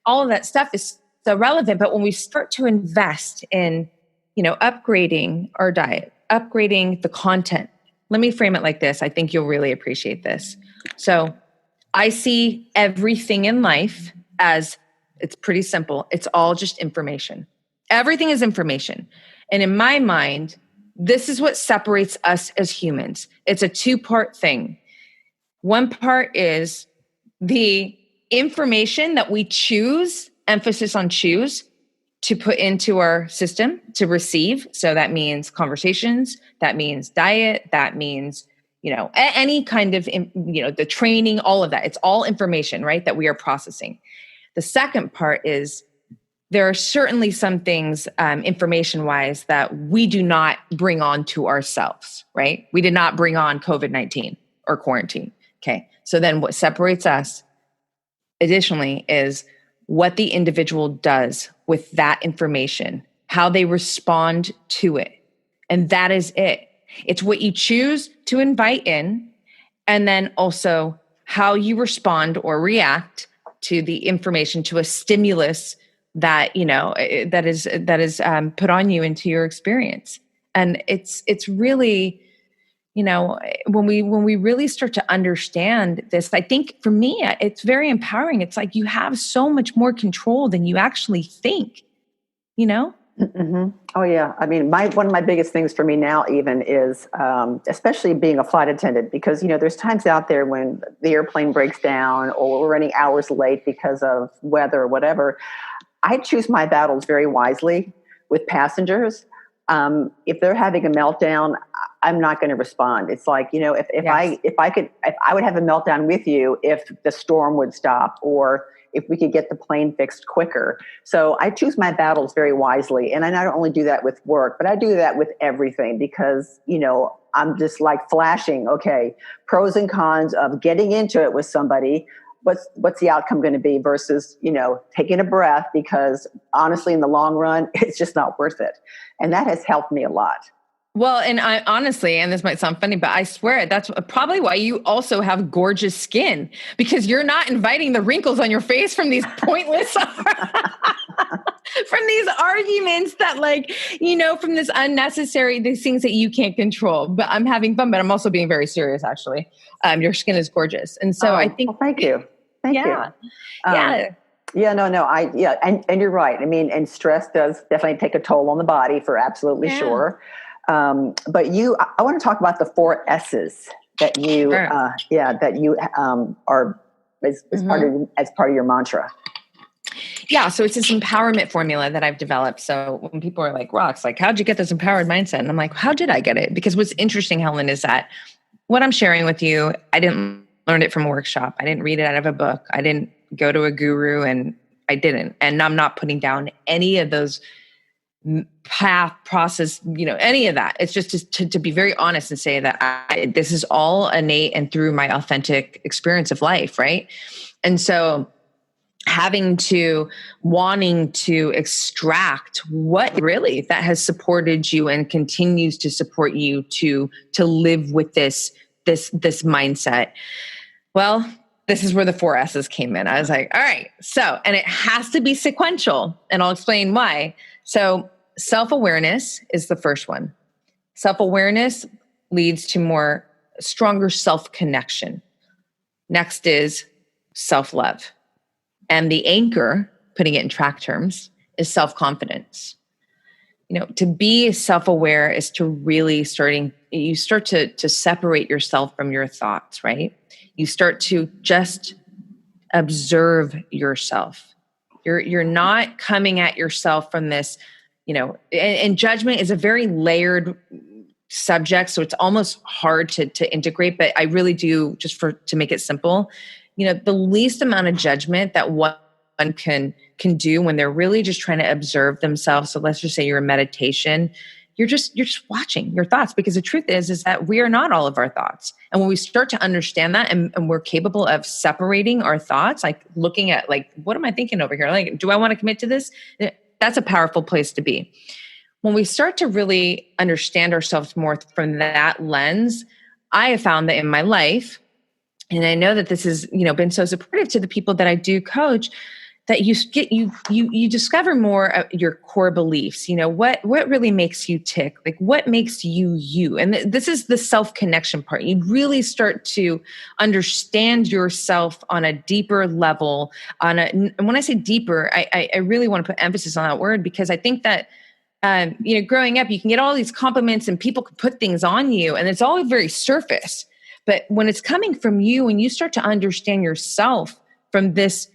[SPEAKER 3] all of that stuff is so relevant. But when we start to invest in, upgrading our diet, upgrading the content. Let me frame it like this. I think you'll really appreciate this. So I see everything in life as, it's pretty simple. It's all just information. Everything is information. And in my mind, this is what separates us as humans. It's a two-part thing. One part is the information that we choose, emphasis on choose, to put into our system to receive. So that means conversations, that means diet, that means, any kind of, the training, all of that. It's all information, right, that we are processing. The second part is there are certainly some things information-wise that we do not bring on to ourselves, right? We did not bring on COVID-19 or quarantine. Okay. So then what separates us additionally is what the individual does with that information, how they respond to it. And that is it. It's what you choose to invite in, and then also how you respond or react to the information, to a stimulus that, that is put on you into your experience. And it's really, when we really start to understand this, I think for me, it's very empowering. It's like you have so much more control than you actually think,
[SPEAKER 2] Mm-hmm. Oh yeah. I mean, one of my biggest things for me now even is, especially being a flight attendant, because, there's times out there when the airplane breaks down or we're running hours late because of weather or whatever. I choose my battles very wisely with passengers. If they're having a meltdown, I'm not going to respond. It's like, if I would have a meltdown with you if the storm would stop or if we could get the plane fixed quicker. So I choose my battles very wisely. And I not only do that with work, but I do that with everything because, I'm just like flashing, okay, pros and cons of getting into it with somebody. What's the outcome going to be versus, taking a breath, because honestly, in the long run, it's just not worth it. And that has helped me a lot.
[SPEAKER 3] Well, and I honestly, and this might sound funny, but I swear that's probably why you also have gorgeous skin, because you're not inviting the wrinkles on your face from these pointless, from these arguments that from this unnecessary, these things that you can't control. But I'm having fun, but I'm also being very serious, actually. Your skin is gorgeous. And so I think.
[SPEAKER 2] Well, thank you. Thank you.
[SPEAKER 3] Yeah.
[SPEAKER 2] And you're right. I mean, and stress does definitely take a toll on the body for absolutely sure. But I want to talk about the 4 S's that you, are as part of your mantra.
[SPEAKER 3] Yeah. So it's this empowerment formula that I've developed. So when people are like, Rox, how'd you get this empowered mindset? And I'm like, how did I get it? Because what's interesting, Helen, is that what I'm sharing with you, I didn't learn it from a workshop. I didn't read it out of a book. I didn't go to a guru, and I didn't. And I'm not putting down any of those path process, any of that. It's just to be very honest and say that this is all innate and through my authentic experience of life. Right. And so wanting to extract what really that has supported you and continues to support you to live with this mindset. Well, this is where the 4 S's came in. I was like, all right, so, and it has to be sequential, and I'll explain why. So self-awareness is the first one. Self-awareness leads to stronger self-connection. Next is self-love. And the anchor, putting it in track terms, is self-confidence. To be self-aware is to really you start to separate yourself from your thoughts, right? You start to just observe yourself. You're not coming at yourself from this, and judgment is a very layered subject. So it's almost hard to integrate, but I really do, just to make it simple, the least amount of judgment that one can do when they're really just trying to observe themselves. So let's just say you're in meditation, you're just watching your thoughts, because the truth is that we are not all of our thoughts. And when we start to understand that and we're capable of separating our thoughts, like looking at what am I thinking over here? Do I want to commit to this? That's a powerful place to be. When we start to really understand ourselves more from that lens, I have found that in my life, and I know that this has, been so supportive to the people that I do coach, that you discover more of your core beliefs. What really makes you tick, like what makes you you. And this is the self-connection part. You really start to understand yourself on a deeper level. And when I say deeper, I really want to put emphasis on that word, because I think that growing up, you can get all these compliments and people can put things on you, and it's all very surface. But when it's coming from you and you start to understand yourself from this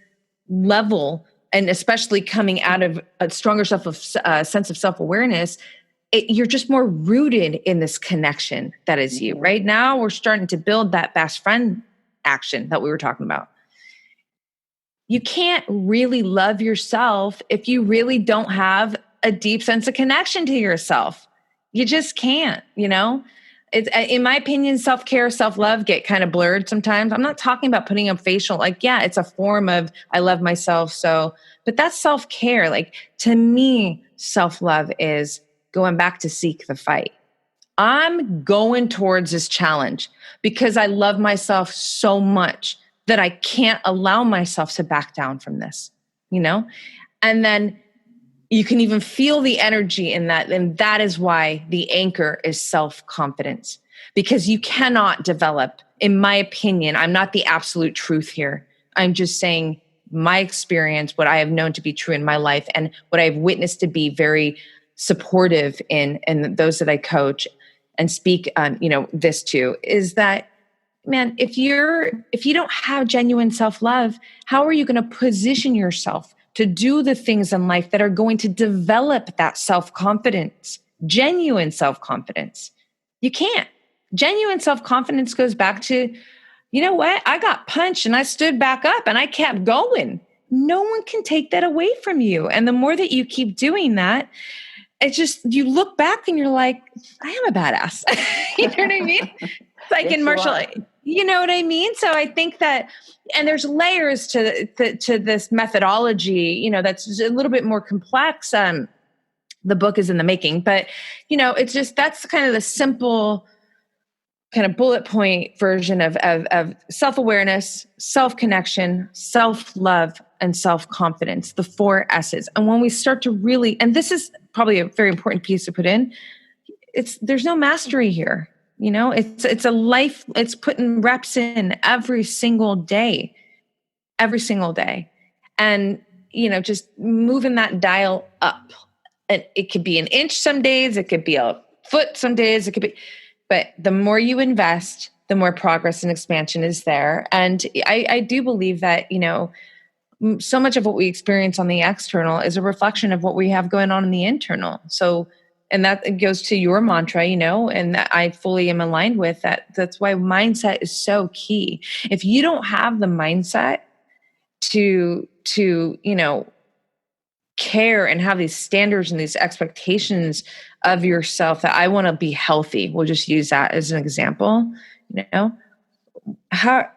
[SPEAKER 3] level, and especially coming out of a stronger sense of self-awareness, you're just more rooted in this connection that is you. Right now, we're starting to build that best friend action that we were talking about. You can't really love yourself if you really don't have a deep sense of connection to yourself. You just can't, It's, in my opinion, self-care, self-love get kind of blurred sometimes. I'm not talking about putting up facial, it's a form of, I love myself. But that's self-care. To me, self-love is going back to seek the fight. I'm going towards this challenge because I love myself so much that I can't allow myself to back down from this, And then you can even feel the energy in that. And that is why the anchor is self-confidence, because you cannot develop, in my opinion, I'm not the absolute truth here. I'm just saying my experience, what I have known to be true in my life, and what I've witnessed to be very supportive in those that I coach and speak, this to, is that, man, if you don't have genuine self-love, how are you going to position yourself to do the things in life that are going to develop that self-confidence, genuine self-confidence? You can't. Genuine self-confidence goes back to, you know what? I got punched and I stood back up and I kept going. No one can take that away from you. And the more that you keep doing that, it's just, you look back and you're like, I am a badass. You know what I mean? It's like in martial, you know what I mean? So I think that, and there's layers to this methodology, that's a little bit more complex. The book is in the making, but it's just, that's kind of the simple kind of bullet point version of self-awareness, self-connection, self-love, and self-confidence, the 4 S's. And when we start to really, and this is probably a very important piece to put in, there's no mastery here. It's a life, it's putting reps in every single day. And, just moving that dial up. And it could be an inch some days, it could be a foot some days, but the more you invest, the more progress and expansion is there. And I do believe that, so much of what we experience on the external is a reflection of what we have going on in the internal. So, and that goes to your mantra, and that I fully am aligned with that. That's why mindset is so key. If you don't have the mindset to care and have these standards and these expectations of yourself, that I want to be healthy, we'll just use that as an example, how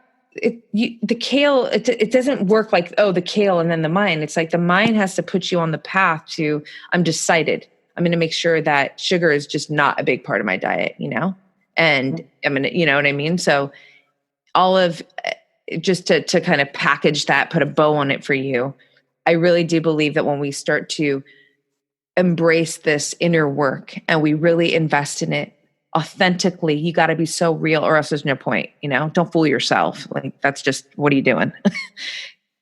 [SPEAKER 3] the kale, it doesn't work like, the kale and then the mind. It's like the mind has to put you on the path to, I'm decided, I'm going to make sure that sugar is just not a big part of my diet, and I'm going to, you know what I mean? So all of, just to kind of package that, put a bow on it for you, I really do believe that when we start to embrace this inner work and we really invest in it authentically, you got to be so real, or else there's no point, don't fool yourself. That's just, what are you doing?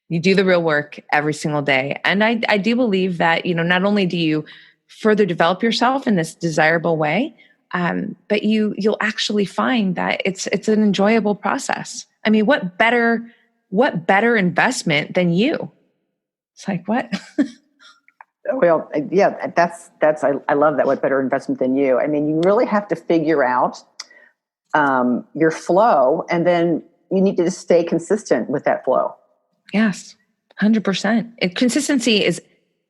[SPEAKER 3] You do the real work every single day. And I do believe that, not only do you further develop yourself in this desirable way, but you'll actually find that it's an enjoyable process. I mean, what better investment than you? It's like, what?
[SPEAKER 2] Well, yeah, that's, I love that. What better investment than you? I mean, you really have to figure out your flow, and then you need to just stay consistent with that flow.
[SPEAKER 3] Yes, 100%. Consistency is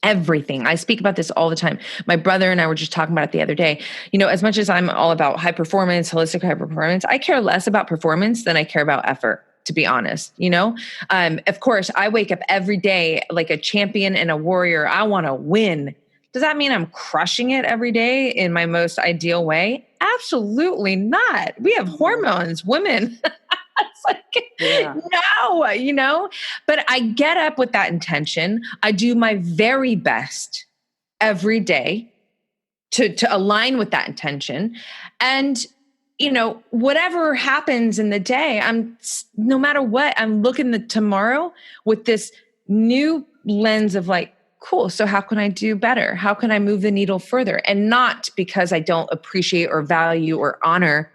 [SPEAKER 3] everything. I speak about this all the time. My brother and I were just talking about it the other day. As much as I'm all about high performance, holistic high performance, I care less about performance than I care about effort, to be honest. Of course, I wake up every day like a champion and a warrior. I want to win. Does that mean I'm crushing it every day in my most ideal way? Absolutely not. We have hormones, women. It's like, no, but I get up with that intention. I do my very best every day to align with that intention. And, whatever happens in the day, no matter what, I'm looking at tomorrow with this new lens of like, cool. So how can I do better? How can I move the needle further? And not because I don't appreciate or value or honor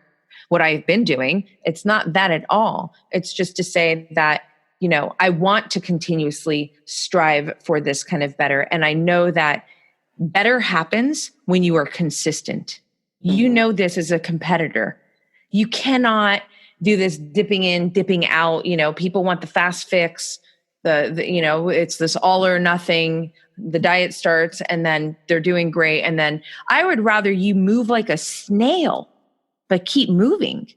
[SPEAKER 3] what I've been doing. It's not that at all. It's just to say that, I want to continuously strive for this kind of better. And I know that better happens when you are consistent. You know this as a competitor. You cannot do this dipping in, dipping out. People want the fast fix. It's this all or nothing. The diet starts and then they're doing great. And then I would rather you move like a snail, but keep moving.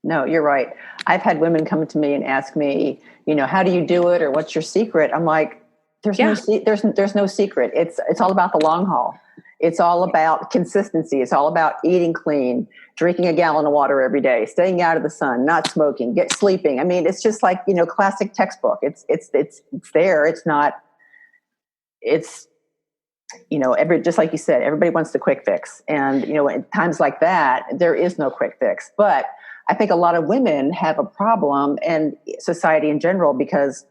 [SPEAKER 2] No, you're right. I've had women come to me and ask me, how do you do it? Or what's your secret? I'm like, there's no secret. It's all about the long haul. It's all about consistency. It's all about eating clean, drinking a gallon of water every day, staying out of the sun, not smoking, sleeping. I mean, it's just like, classic textbook. It's there. It's not, just like you said, everybody wants the quick fix. And, at times like that, there is no quick fix. But I think a lot of women have a problem, and society in general, because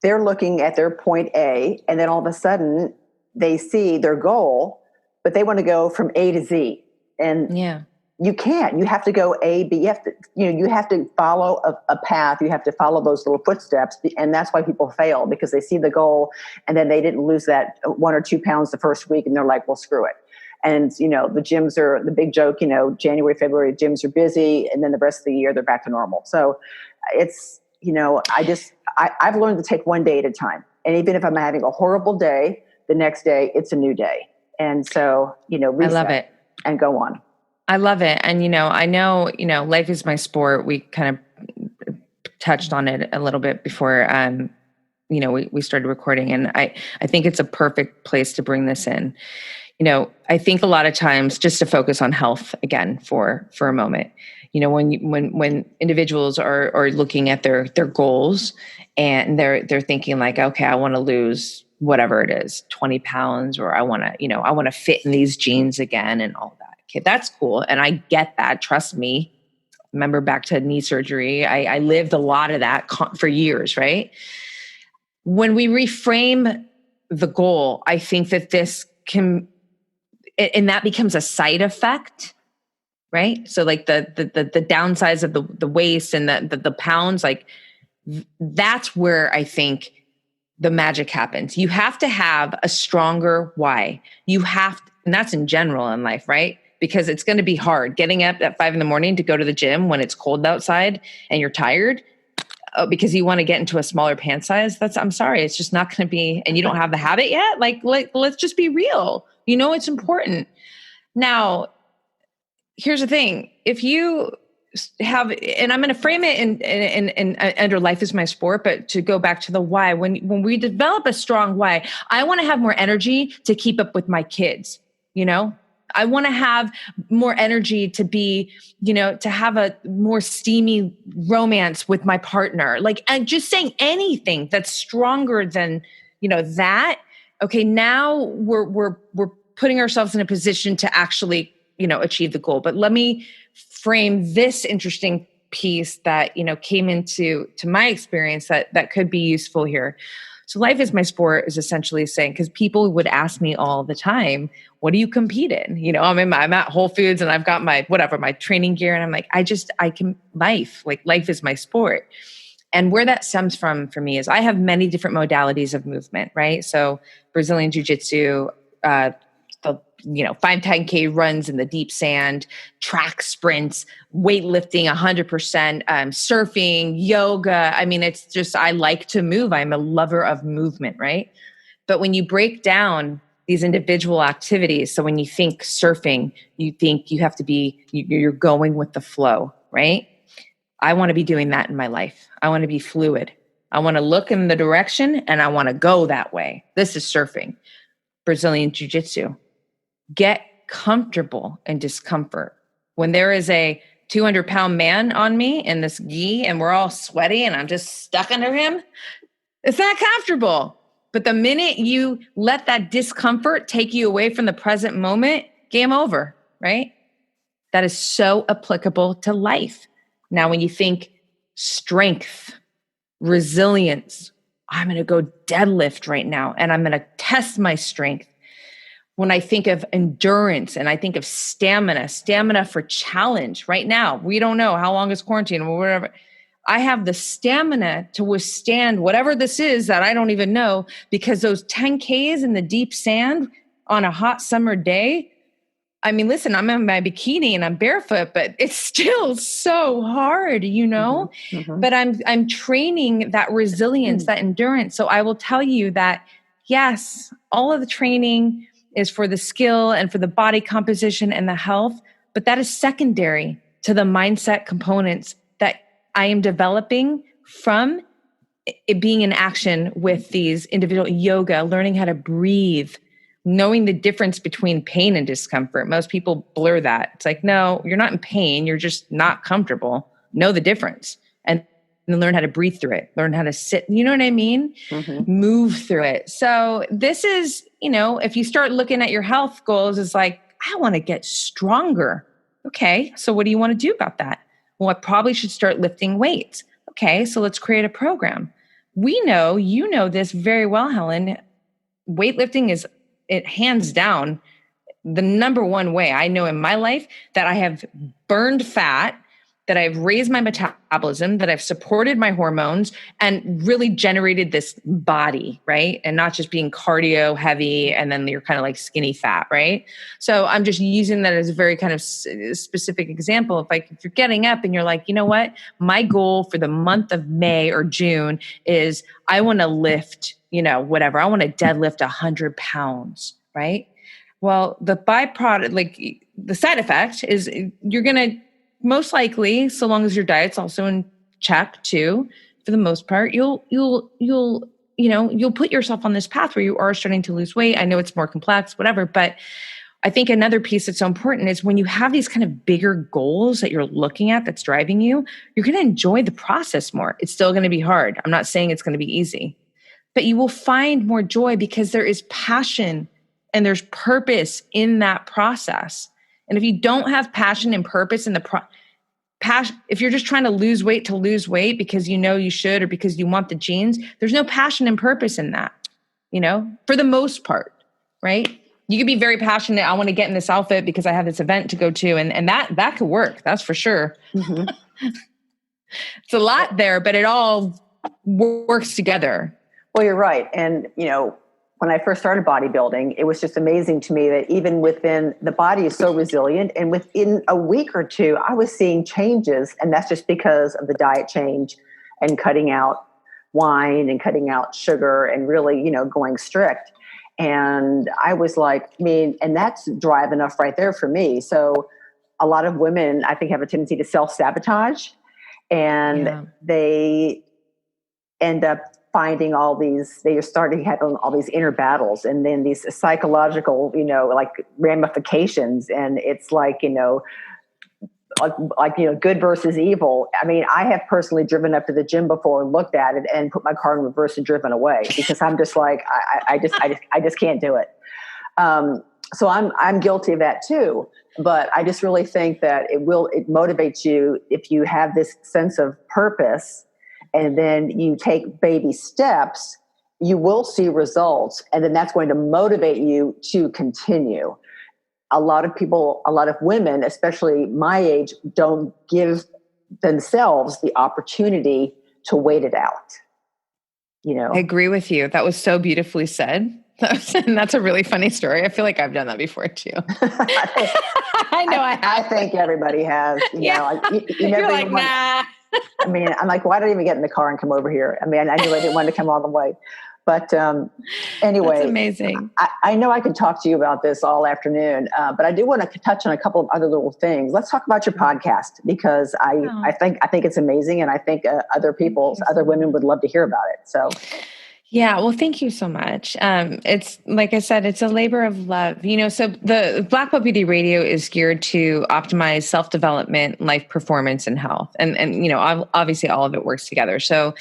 [SPEAKER 2] they're looking at their point A, and then all of a sudden they see their goal, but they want to go from A to Z. And you can't. You have to go A, B. You have to follow a path. You have to follow those little footsteps. And that's why people fail, because they see the goal and then they didn't lose that 1 or 2 pounds the first week. And they're like, well, screw it. And, the gyms are the big joke, January, February, gyms are busy. And then the rest of the year, they're back to normal. So it's, I've learned to take one day at a time. And even if I'm having a horrible day, the next day it's a new day. And so, reset
[SPEAKER 3] I love it
[SPEAKER 2] and go on.
[SPEAKER 3] I love it. And, I know, life is my sport. We kind of touched on it a little bit before, we started recording, and I think it's a perfect place to bring this in. I think a lot of times, just to focus on health again for a moment, when individuals are looking at their goals and they're thinking like, okay, I want to lose whatever it is, 20 pounds, or I want to fit in these jeans again and all that. Okay, that's cool. And I get that. Trust me. Remember back to knee surgery. I lived a lot of that for years, right? When we reframe the goal, I think that this can, and that becomes a side effect, right? So like the downsides of the waist and the pounds, like that's where I think the magic happens. You have to have a stronger why. And that's in general in life, right? Because it's going to be hard getting up at 5 a.m. to go to the gym when it's cold outside and you're tired because you want to get into a smaller pant size. I'm sorry. It's just not going to be, and you don't have the habit yet. Like, let's just be real. It's important. Now, here's the thing. If you have, and I'm going to frame it in under life is my sport, but to go back to the why, when we develop a strong why, I want to have more energy to keep up with my kids. I want to have more energy to be, to have a more steamy romance with my partner. Like, and just saying anything that's stronger than, that. Okay, now we're putting ourselves in a position to actually, achieve the goal. But let me frame this interesting piece that, came into my experience that could be useful here. So life is my sport is essentially saying, because people would ask me all the time, what do you compete in? I'm at Whole Foods and I've got my training gear. And I'm like, life is my sport. And where that stems from for me is I have many different modalities of movement, right? So Brazilian Jiu-Jitsu, 5-10K runs in the deep sand, track sprints, weightlifting 100%, surfing, yoga. I mean, it's just, I like to move. I'm a lover of movement, right? But when you break down these individual activities, so when you think surfing, you think you have to be, you're going with the flow, right? I want to be doing that in my life. I want to be fluid. I want to look in the direction and I want to go that way. This is surfing. Brazilian Jiu-Jitsu. Get comfortable in discomfort. When there is a 200-pound man on me in this gi and we're all sweaty and I'm just stuck under him, it's not comfortable. But the minute you let that discomfort take you away from the present moment, game over, right? That is so applicable to life. Now, when you think strength, resilience, I'm going to go deadlift right now and I'm going to test my strength. When I think of endurance and I think of stamina for challenge right now, we don't know how long is quarantine or whatever. I have the stamina to withstand whatever this is that I don't even know, because those 10Ks in the deep sand on a hot summer day, I mean, listen, I'm in my bikini and I'm barefoot, but it's still so hard, but I'm training that resilience, that endurance. So I will tell you that, yes, all of the training is for the skill and for the body composition and the health, but that is secondary to the mindset components that I am developing from it being in action with these individual yoga, learning how to breathe, knowing the difference between pain and discomfort. Most people blur that. It's like, no, you're not in pain. You're just not comfortable. Know the difference and learn how to breathe through it, learn how to sit. You know what I mean? Move through it. So this is, if you start looking at your health goals, it's like, I want to get stronger. Okay. So what do you want to do about that? Well, I probably should start lifting weights. Okay. So let's create a program. We know, you know this very well, Helen, weightlifting is, it hands down, the number one way I know in my life that I have burned fat, that I've raised my metabolism, that I've supported my hormones and really generated this body, right? And not just being cardio heavy and then you're kind of like skinny fat, right? So I'm just using that as a very kind of specific example. If you're getting up and you're like, you know what? My goal for the month of May or June is I want to lift, whatever. I want to deadlift 100 pounds, right? Well, the byproduct, like the side effect is you're going to, most likely, so long as your diet's also in check too, for the most part, you'll put yourself on this path where you are starting to lose weight. I know it's more complex, whatever, but I think another piece that's so important is when you have these kind of bigger goals that you're looking at that's driving you, you're going to enjoy the process more. It's still going to be hard. I'm not saying it's going to be easy, but you will find more joy because there is passion and there's purpose in that process. And if you don't have passion and purpose in the passion, if you're just trying to lose weight because you should or because you want the genes, there's no passion and purpose in that, for the most part, right? You could be very passionate. I want to get in this outfit because I have this event to go to. And that could work. That's for sure. It's a lot there, but it all works together.
[SPEAKER 2] Well, you're right. And, when I first started bodybuilding, it was just amazing to me that even within the body is so resilient. And within a week or two, I was seeing changes. And that's just because of the diet change and cutting out wine and cutting out sugar and really, going strict. And I was like, and that's drive enough right there for me. So a lot of women, I think, have a tendency to self-sabotage and they end up finding they are starting having all these inner battles and then these psychological, like ramifications. And it's like, good versus evil. I mean, I have personally driven up to the gym before and looked at it and put my car in reverse and driven away because I'm just like, I just can't do it. So I'm guilty of that too. But I just really think that it motivates you if you have this sense of purpose. And then you take baby steps, you will see results. And then that's going to motivate you to continue. A lot of women, especially my age, don't give themselves the opportunity to wait it out.
[SPEAKER 3] I agree with you. That was so beautifully said. And that's a really funny story. I feel like I've done that before too. I know I have.
[SPEAKER 2] I think everybody has.
[SPEAKER 3] You're like, nah.
[SPEAKER 2] I'm like, why did I even get in the car and come over here? I knew I didn't want to come all the way. But anyway,
[SPEAKER 3] that's amazing.
[SPEAKER 2] I know I could talk to you about this all afternoon, but I do want to touch on a couple of other little things. Let's talk about your podcast because I think it's amazing, and I think other women would love to hear about it. So,
[SPEAKER 3] Yeah, well, thank you so much. It's like I said, it's a labor of love. So the Black Belt Beauty Radio is geared to optimize self-development, life performance, and health. And obviously all of it works together. So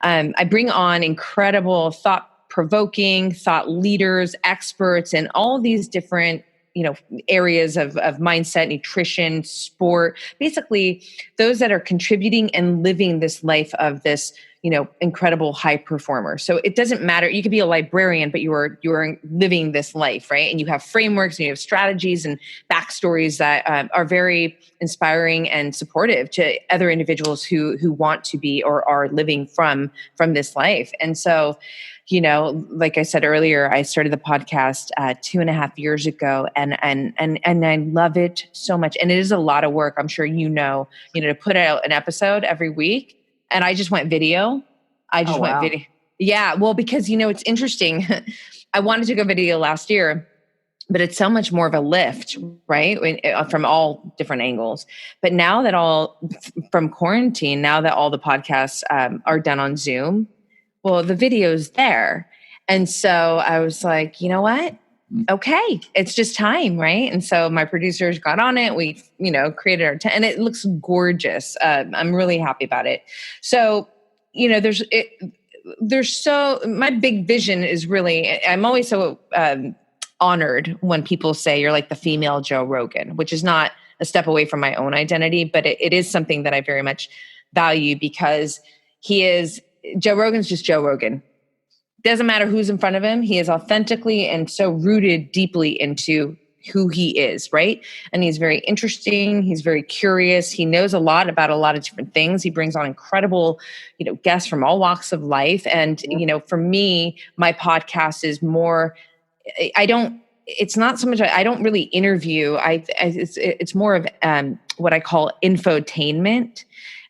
[SPEAKER 3] I bring on incredible thought-provoking, thought leaders, experts, and all these different areas of mindset, nutrition, sport, basically those that are contributing and living this life of this incredible high performer. So it doesn't matter. You could be a librarian, but you are living this life, right? And you have frameworks and you have strategies and backstories that are very inspiring and supportive to other individuals who want to be or are living from this life. And so, like I said earlier, I started the podcast 2.5 years ago, and I love it so much. And it is a lot of work. I'm sure to put out an episode every week. And I just went video. Went video. Yeah. Well, because, it's interesting. I wanted to go video last year, but it's so much more of a lift, right? From all different angles. But now that from quarantine, now that all the podcasts are done on Zoom, well, the video's there. And so I was like, you know what? Okay, it's just time, right? And so my producers got on it. We, created our and it looks gorgeous. I'm really happy about it. So, my big vision is really, I'm always so honored when people say you're like the female Joe Rogan, which is not a step away from my own identity, but it is something that I very much value because Joe Rogan's just Joe Rogan. Doesn't matter who's in front of him. He is authentically and so rooted deeply into who he is, right? And he's very interesting. He's very curious. He knows a lot about a lot of different things. He brings on incredible, guests from all walks of life. And, for me, my podcast is more, it's not so much, I don't really interview. It's more of what I call infotainment,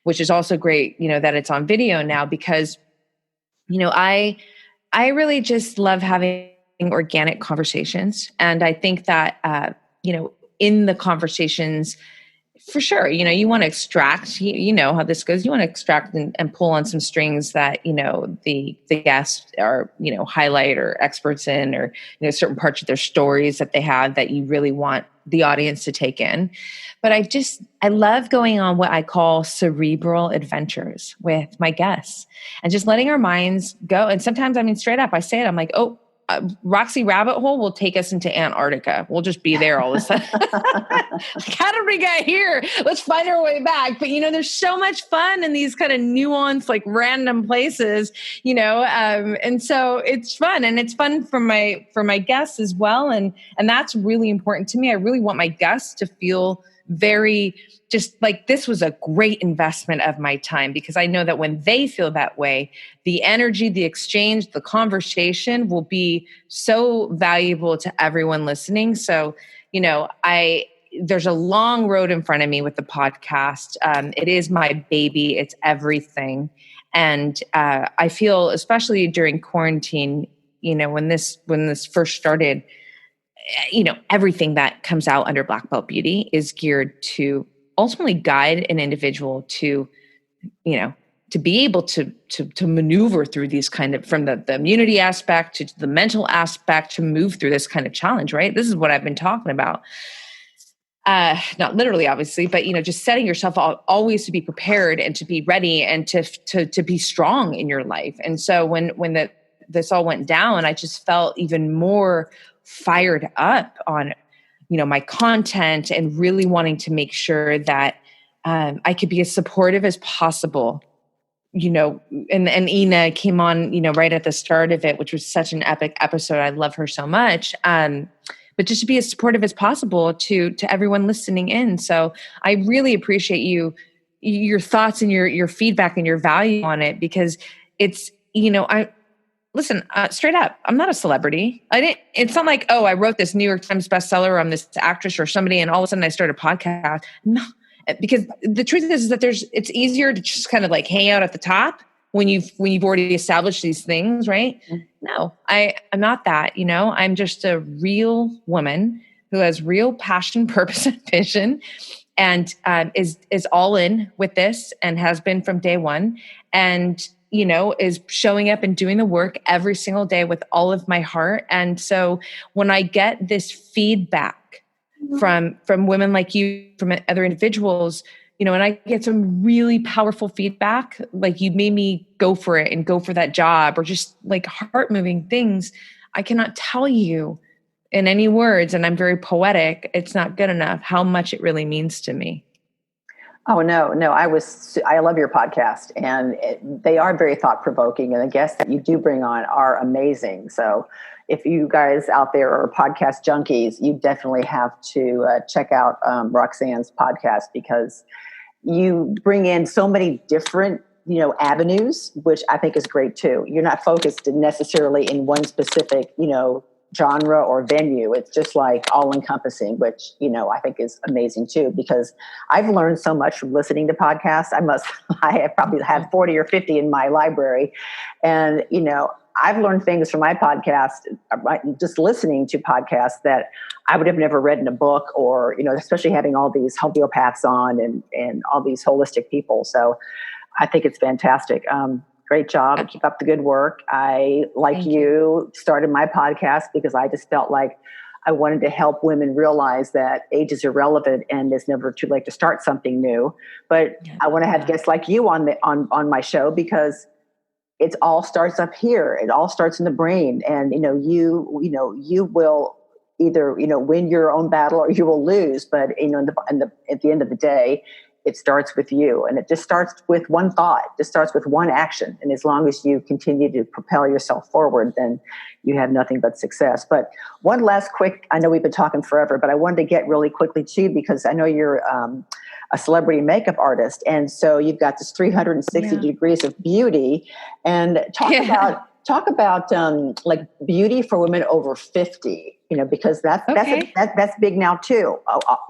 [SPEAKER 3] which is also great, that it's on video now because, I really just love having organic conversations. And I think that, in the conversations, for sure, you want to extract, you know how this goes. You want to extract and pull on some strings that, the guests are, highlight or experts in, or, certain parts of their stories that they have that you really want the audience to take in. But I love going on what I call cerebral adventures with my guests and just letting our minds go. And sometimes, straight up, I say it, I'm like, oh, Roxy Rabbit Hole will take us into Antarctica. We'll just be there all of a sudden. How did we get here? Let's find our way back. But, there's so much fun in these kind of nuanced, like random places, and so it's fun, and it's fun for my guests as well. And that's really important to me. I really want my guests to feel very just like this was a great investment of my time, because I know that when they feel that way, the energy, the exchange, the conversation will be so valuable to everyone listening. So, there's a long road in front of me with the podcast. It is my baby. It's everything. And I feel, especially during quarantine, when this first started, everything that comes out under Black Belt Beauty is geared to ultimately guide an individual to, to be able to maneuver through these kind of, from the immunity aspect to the mental aspect, to move through this kind of challenge, right? This is what I've been talking about. Not literally, obviously, but, just setting yourself always to be prepared and to be ready and to be strong in your life. And so when this all went down, I just felt even more fired up on, my content, and really wanting to make sure that I could be as supportive as possible, and Ina came on, right at the start of it, which was such an epic episode. I love her so much. But just to be as supportive as possible to everyone listening in. So I really appreciate your thoughts and your feedback and your value on it, because it's, listen, straight up, I'm not a celebrity. It's not like, oh, I wrote this New York Times bestseller, I'm this actress or somebody, and all of a sudden I start a podcast. No, because the truth is that it's easier to just kind of like hang out at the top when you've already established these things, right? Mm-hmm. No, I'm not that, I'm just a real woman who has real passion, purpose, and vision, and is all in with this and has been from day one. And, is showing up and doing the work every single day with all of my heart. And so when I get this feedback from women like you, from other individuals, and I get some really powerful feedback, like you made me go for it and go for that job, or just like heart moving things, I cannot tell you in any words, and I'm very poetic, it's not good enough, how much it really means to me.
[SPEAKER 2] Oh, no, I love your podcast, and they are very thought provoking, and the guests that you do bring on are amazing. So if you guys out there are podcast junkies, you definitely have to check out Roxanne's podcast, because you bring in so many different, avenues, which I think is great too. You're not focused necessarily in one specific, genre or venue. It's just like all encompassing, which, I think is amazing too, because I've learned so much from listening to podcasts. I have probably had 40 or 50 in my library. And, I've learned things from my podcast, just listening to podcasts that I would have never read in a book, or, especially having all these homeopaths on and all these holistic people. So I think it's fantastic. Great job. Keep up the good work. I, like you, started my podcast because I just felt like I wanted to help women realize that age is irrelevant and it's never too late to start something new. But I want to have guests like you on my show, because it all starts up here. It all starts in the brain. And, you will either, win your own battle or you will lose. But, at the end of the day, it starts with you, and it just starts with one thought. It just starts with one action. And as long as you continue to propel yourself forward, then you have nothing but success. But one last quick, I know we've been talking forever, but I wanted to get really quickly too, because I know you're a celebrity makeup artist. And so you've got this 360 degrees of beauty, and talk about like beauty for women over 50, because that's big now too.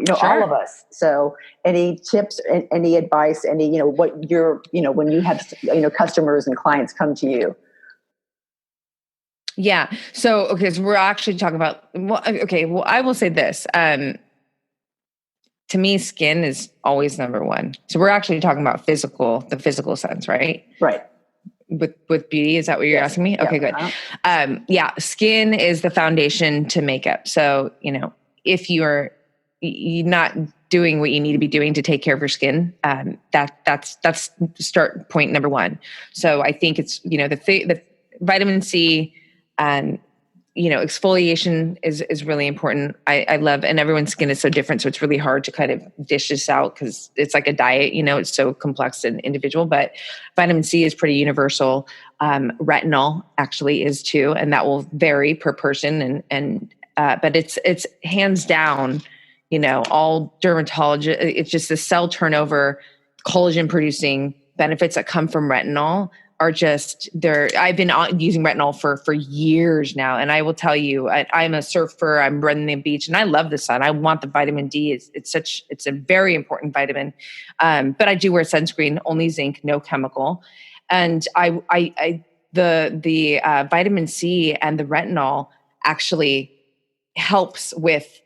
[SPEAKER 3] Sure.
[SPEAKER 2] All of us. So any tips, any advice, what you're, when you have, customers and clients come to you?
[SPEAKER 3] Yeah. So we're actually talking about, well, I will say this. To me, skin is always number one. So we're actually talking about the physical sense, right?
[SPEAKER 2] Right.
[SPEAKER 3] With beauty, is that what you're asking me? Okay, good. Skin is the foundation to makeup. So, if you're not doing what you need to be doing to take care of your skin, that's start point number one. So I think it's, the vitamin C, exfoliation is really important. I love, and everyone's skin is so different. So it's really hard to kind of dish this out, because it's like a diet, it's so complex and individual, but vitamin C is pretty universal. Retinol actually is too, and that will vary per person. But it's hands down, all dermatology, it's just the cell turnover, collagen producing benefits that come from retinol are just there. I've been using retinol for years now. And I will tell you, I'm a surfer, I'm running the beach, and I love the sun. I want the vitamin D. It's a very important vitamin. But I do wear sunscreen, only zinc, no chemical. And the vitamin C and the retinol actually helps with,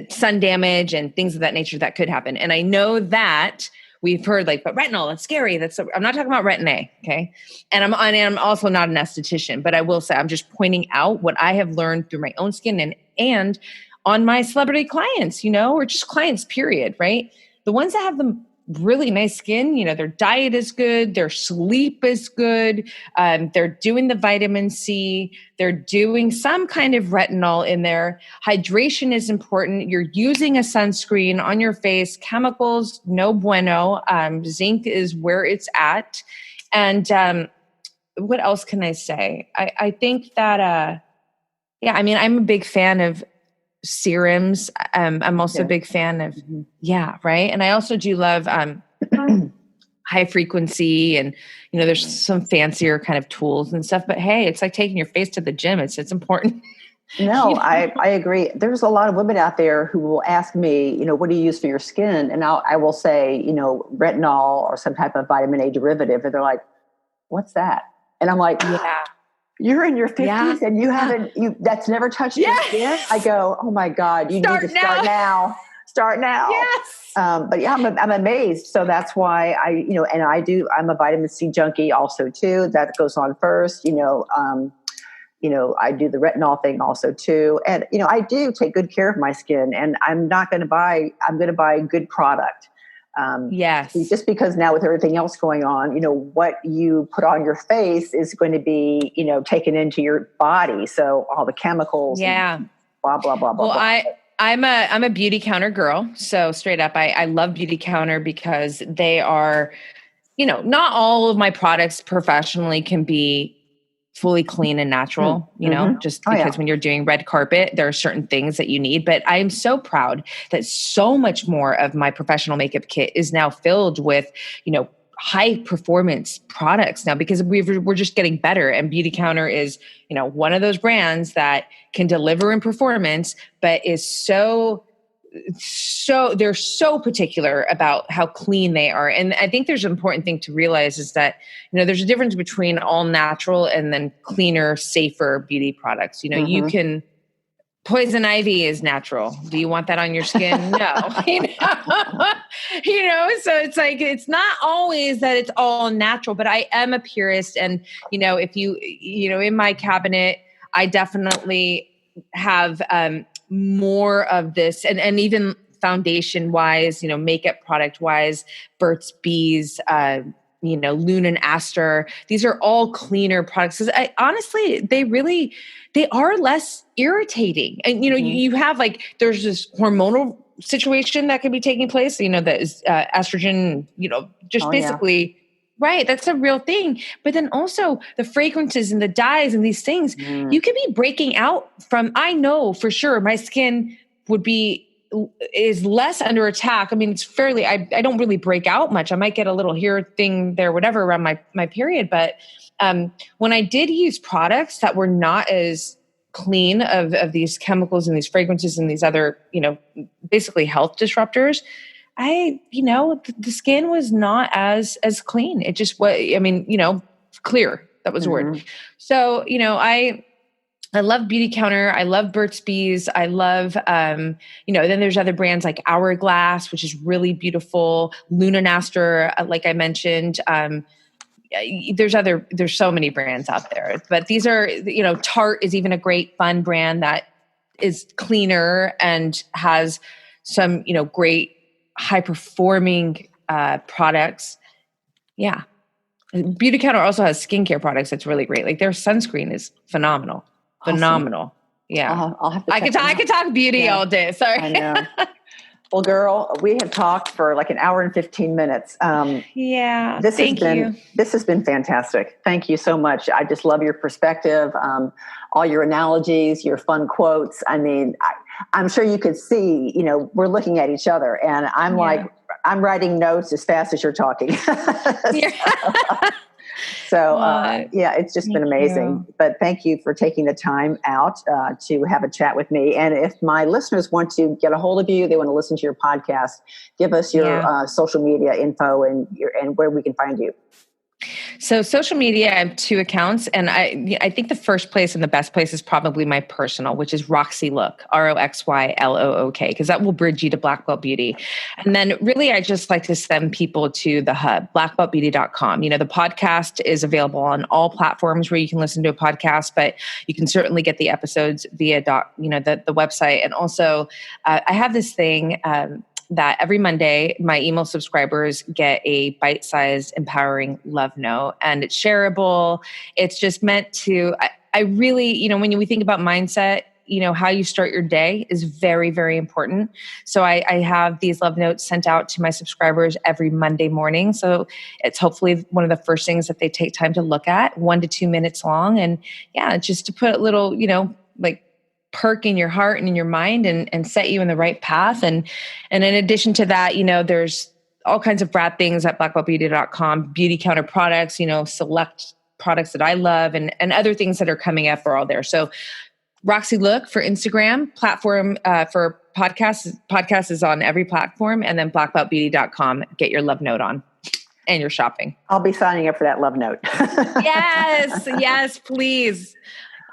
[SPEAKER 3] sun damage and things of that nature that could happen. And I know that we've heard but retinol, that's scary. I'm not talking about Retin-A. Okay. And I'm also not an esthetician, but I will say, I'm just pointing out what I have learned through my own skin and on my celebrity clients, or just clients, period. Right. The ones that have the really nice skin, their diet is good, their sleep is good. They're doing the vitamin C, they're doing some kind of retinol in there. Hydration is important. You're using a sunscreen on your face. Chemicals, no bueno. Zinc is where it's at. And what else can I say? I think that, I'm a big fan of serums. I'm also a big fan of, right. And I also do love high frequency, and there's some fancier kind of tools and stuff. But hey, it's like taking your face to the gym. It's important.
[SPEAKER 2] No, I agree. There's a lot of women out there who will ask me, what do you use for your skin? And I will say, retinol or some type of vitamin A derivative, and they're like, "What's that?" And I'm like, You're in your 50s and that's never touched your skin? I go, oh my God, you need to start now. start now.
[SPEAKER 3] Yes.
[SPEAKER 2] But yeah, I'm amazed. So that's why I'm a vitamin C junkie also too. That goes on first, I do the retinol thing also too. And, I do take good care of my skin, and I'm going to buy good product.
[SPEAKER 3] Yes.
[SPEAKER 2] Just because now with everything else going on, what you put on your face is going to be, taken into your body. So all the chemicals, and blah, blah, blah, blah,
[SPEAKER 3] well,
[SPEAKER 2] blah.
[SPEAKER 3] I'm a Beauty Counter girl. So straight up, I love Beauty Counter because they are, not all of my products professionally can be fully clean and natural, just because when you're doing red carpet, there are certain things that you need. But I am so proud that so much more of my professional makeup kit is now filled with, high performance products now, because we're just getting better. And Beauty Counter is, one of those brands that can deliver in performance, but is so they're so particular about how clean they are. And I think there's an important thing to realize is that, there's a difference between all natural and then cleaner, safer beauty products. You can, poison ivy is natural. Do you want that on your skin? No. So it's like, it's not always that it's all natural, but I am a purist. And, if in my cabinet, I definitely have, more of this and even foundation wise, makeup product wise, Burt's Bees, Luna and Aster. These are all cleaner products. Honestly, they are less irritating. And, you have there's this hormonal situation that can be taking place, that is estrogen, basically. Right. That's a real thing. But then also the fragrances and the dyes and these things, you could be breaking out from, I know for sure my skin is less under attack. I mean, it's fairly, I don't really break out much. I might get a little here thing there, whatever, around my period. But when I did use products that were not as clean of these chemicals and these fragrances and these other, basically health disruptors, the skin was not as clean. It just was, clear. That was the word. So, I love Beauty Counter. I love Burt's Bees. I love, then there's other brands like Hourglass, which is really beautiful. Luna and Aster, like I mentioned. There's so many brands out there, but these are, Tarte is even a great fun brand that is cleaner and has some, great high performing products. Yeah. Beauty Counter also has skincare products that's really great. Like their sunscreen is phenomenal.
[SPEAKER 2] Awesome.
[SPEAKER 3] Phenomenal. Yeah.
[SPEAKER 2] I'll have to
[SPEAKER 3] I could talk beauty all day. Sorry.
[SPEAKER 2] I know. Well, girl, we have talked for like an hour and 15 minutes.
[SPEAKER 3] Yeah.
[SPEAKER 2] This has been fantastic. Thank you so much. I just love your perspective, all your analogies, your fun quotes. I mean, I'm sure you could see, we're looking at each other, and I'm I'm writing notes as fast as you're talking. It's just been amazing. But thank you for taking the time out to have a chat with me. And if my listeners want to get a hold of you, they want to listen to your podcast, give us your social media info and where we can find you.
[SPEAKER 3] So social media, I have 2 accounts, and I think the first place and the best place is probably my personal, which is Roxy Look, RoxyLook, because that will bridge you to Black Belt Beauty. And then really, I just like to send people to the hub, blackbeltbeauty.com. The podcast is available on all platforms where you can listen to a podcast, but you can certainly get the episodes via the website. And also, I have this thing that every Monday, my email subscribers get a bite-sized, empowering love note, and it's shareable. It's just meant to, I really, when we think about mindset, how you start your day is very, very important. So I have these love notes sent out to my subscribers every Monday morning. So it's hopefully one of the first things that they take time to look at, 1 to 2 minutes long. And just to put a little, perk in your heart and in your mind and set you in the right path. And in addition to that, there's all kinds of rad things at blackbeltbeauty.com, Beauty Counter products, select products that I love, and other things that are coming up are all there. So Roxy Look for Instagram, platform for podcasts. Podcast is on every platform, and then blackbeltbeauty.com, get your love note on and your shopping.
[SPEAKER 2] I'll be signing up for that love note.
[SPEAKER 3] Yes, please.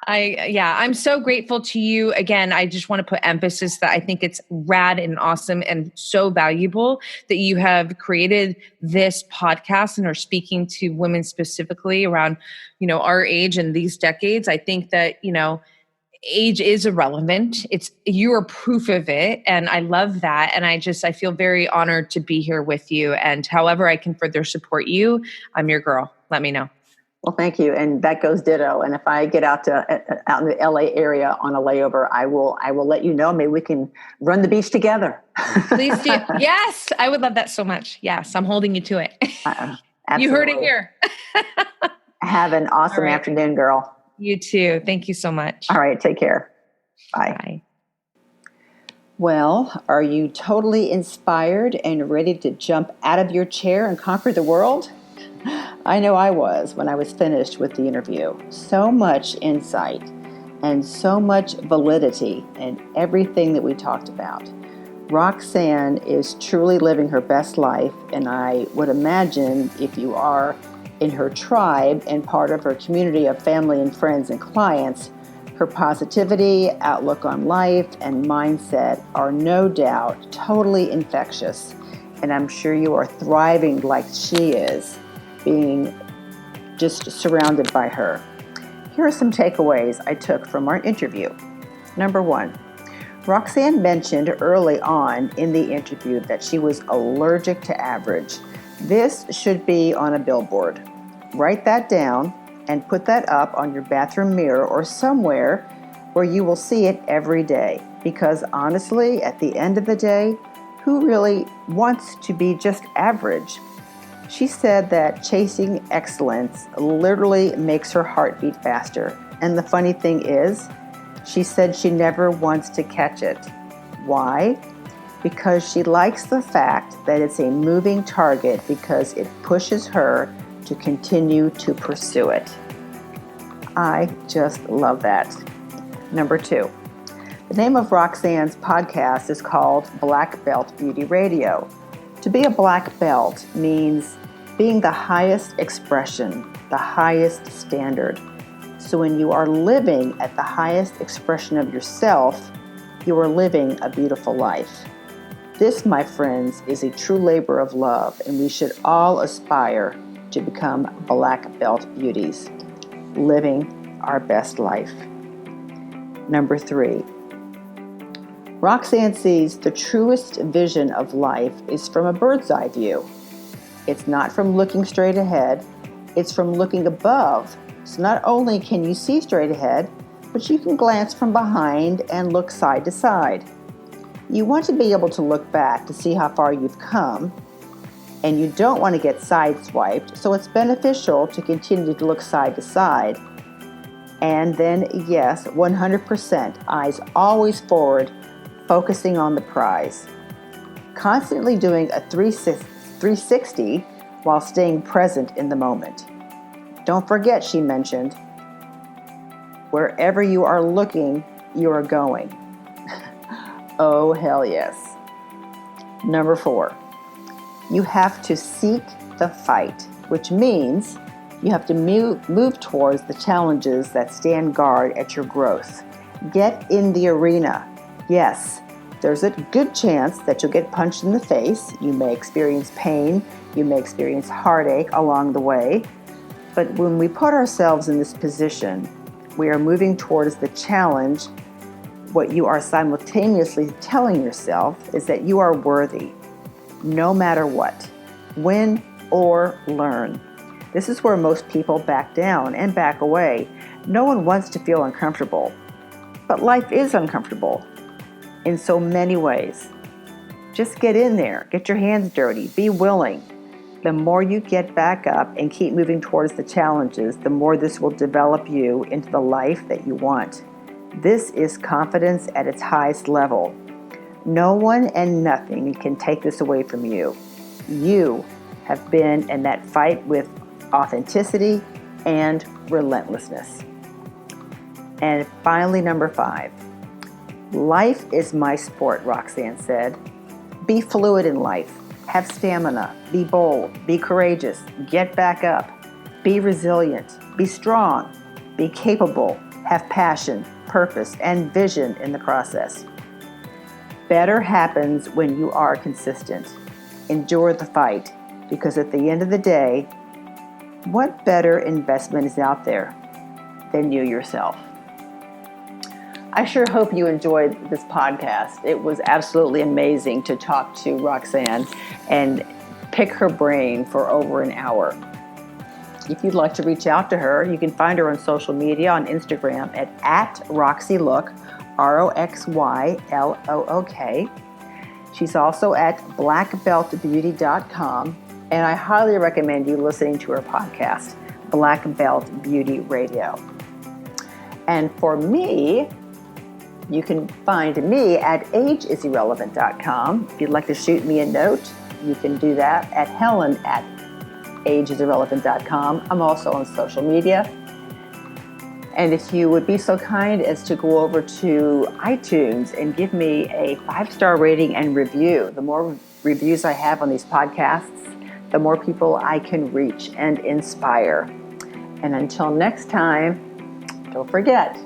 [SPEAKER 3] I'm so grateful to you. Again, I just want to put emphasis that I think it's rad and awesome and so valuable that you have created this podcast and are speaking to women specifically around, our age and these decades. I think that, age is irrelevant. You are proof of it. And I love that. And I feel very honored to be here with you. And however I can further support you, I'm your girl. Let me know.
[SPEAKER 2] Well, thank you. And that goes ditto. And if I get out in the LA area on a layover, I will let you know. Maybe we can run the beach together.
[SPEAKER 3] Please do. Yes. I would love that so much. Yes. I'm holding you to it. You heard it here.
[SPEAKER 2] Have an awesome afternoon, girl.
[SPEAKER 3] You too. Thank you so much.
[SPEAKER 2] All right. Take care. Bye.
[SPEAKER 3] Bye.
[SPEAKER 2] Well, are you totally inspired and ready to jump out of your chair and conquer the world? I know I was when I was finished with the interview. So much insight and so much validity in everything that we talked about. Roxanne is truly living her best life, and I would imagine if you are in her tribe and part of her community of family and friends and clients, her positivity, outlook on life, and mindset are no doubt totally infectious. And I'm sure you are thriving like she is, being just surrounded by her. Here are some takeaways I took from our interview. Number 1, Roxanne mentioned early on in the interview that she was allergic to average. This should be on a billboard. Write that down and put that up on your bathroom mirror or somewhere where you will see it every day. Because honestly, at the end of the day, who really wants to be just average? She said that chasing excellence literally makes her heart beat faster. And the funny thing is, she said she never wants to catch it. Why? Because she likes the fact that it's a moving target because it pushes her to continue to pursue it. I just love that. Number 2, the name of Roxanne's podcast is called Black Belt Beauty Radio. To be a black belt means being the highest expression, the highest standard. So when you are living at the highest expression of yourself, you are living a beautiful life. This, my friends, is a true labor of love, and we should all aspire to become black belt beauties, living our best life. Number 3, Roxanne sees the truest vision of life is from a bird's eye view. It's not from looking straight ahead, it's from looking above. So not only can you see straight ahead, but you can glance from behind and look side to side. You want to be able to look back to see how far you've come, and you don't want to get sideswiped, so it's beneficial to continue to look side to side. And then, yes, 100%, eyes always forward, focusing on the prize. Constantly doing a 360 while staying present in the moment. Don't forget, she mentioned, wherever you are looking, you are going. Oh, hell yes. Number 4, you have to seek the fight, which means you have to move towards the challenges that stand guard at your growth. Get in the arena. Yes, there's a good chance that you'll get punched in the face. You may experience pain. You may experience heartache along the way. But when we put ourselves in this position, we are moving towards the challenge. What you are simultaneously telling yourself is that you are worthy, no matter what. Win or learn. This is where most people back down and back away. No one wants to feel uncomfortable, but life is uncomfortable in so many ways. Just get in there, get your hands dirty, be willing. The more you get back up and keep moving towards the challenges, the more this will develop you into the life that you want. This is confidence at its highest level. No one and nothing can take this away from you. You have been in that fight with authenticity and relentlessness. And finally, number 5, life is my sport, Roxanne said. Be fluid in life. Have stamina. Be bold. Be courageous. Get back up. Be resilient. Be strong. Be capable. Have passion, purpose, and vision in the process. Better happens when you are consistent. Endure the fight, because at the end of the day, what better investment is out there than you yourself? I sure hope you enjoyed this podcast. It was absolutely amazing to talk to Roxanne and pick her brain for over an hour. If you'd like to reach out to her, you can find her on social media on Instagram at RoxyLook, RoxyLook. She's also at blackbeltbeauty.com, and I highly recommend you listening to her podcast, Black Belt Beauty Radio. And for me, you can find me at ageisilrelevant.com. If you'd like to shoot me a note, you can do that at Helen at ageisilrelevant.com. I'm also on social media. And if you would be so kind as to go over to iTunes and give me a 5-star rating and review. The more reviews I have on these podcasts, the more people I can reach and inspire. And until next time, don't forget,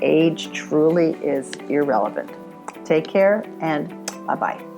[SPEAKER 2] age truly is irrelevant. Take care and bye-bye.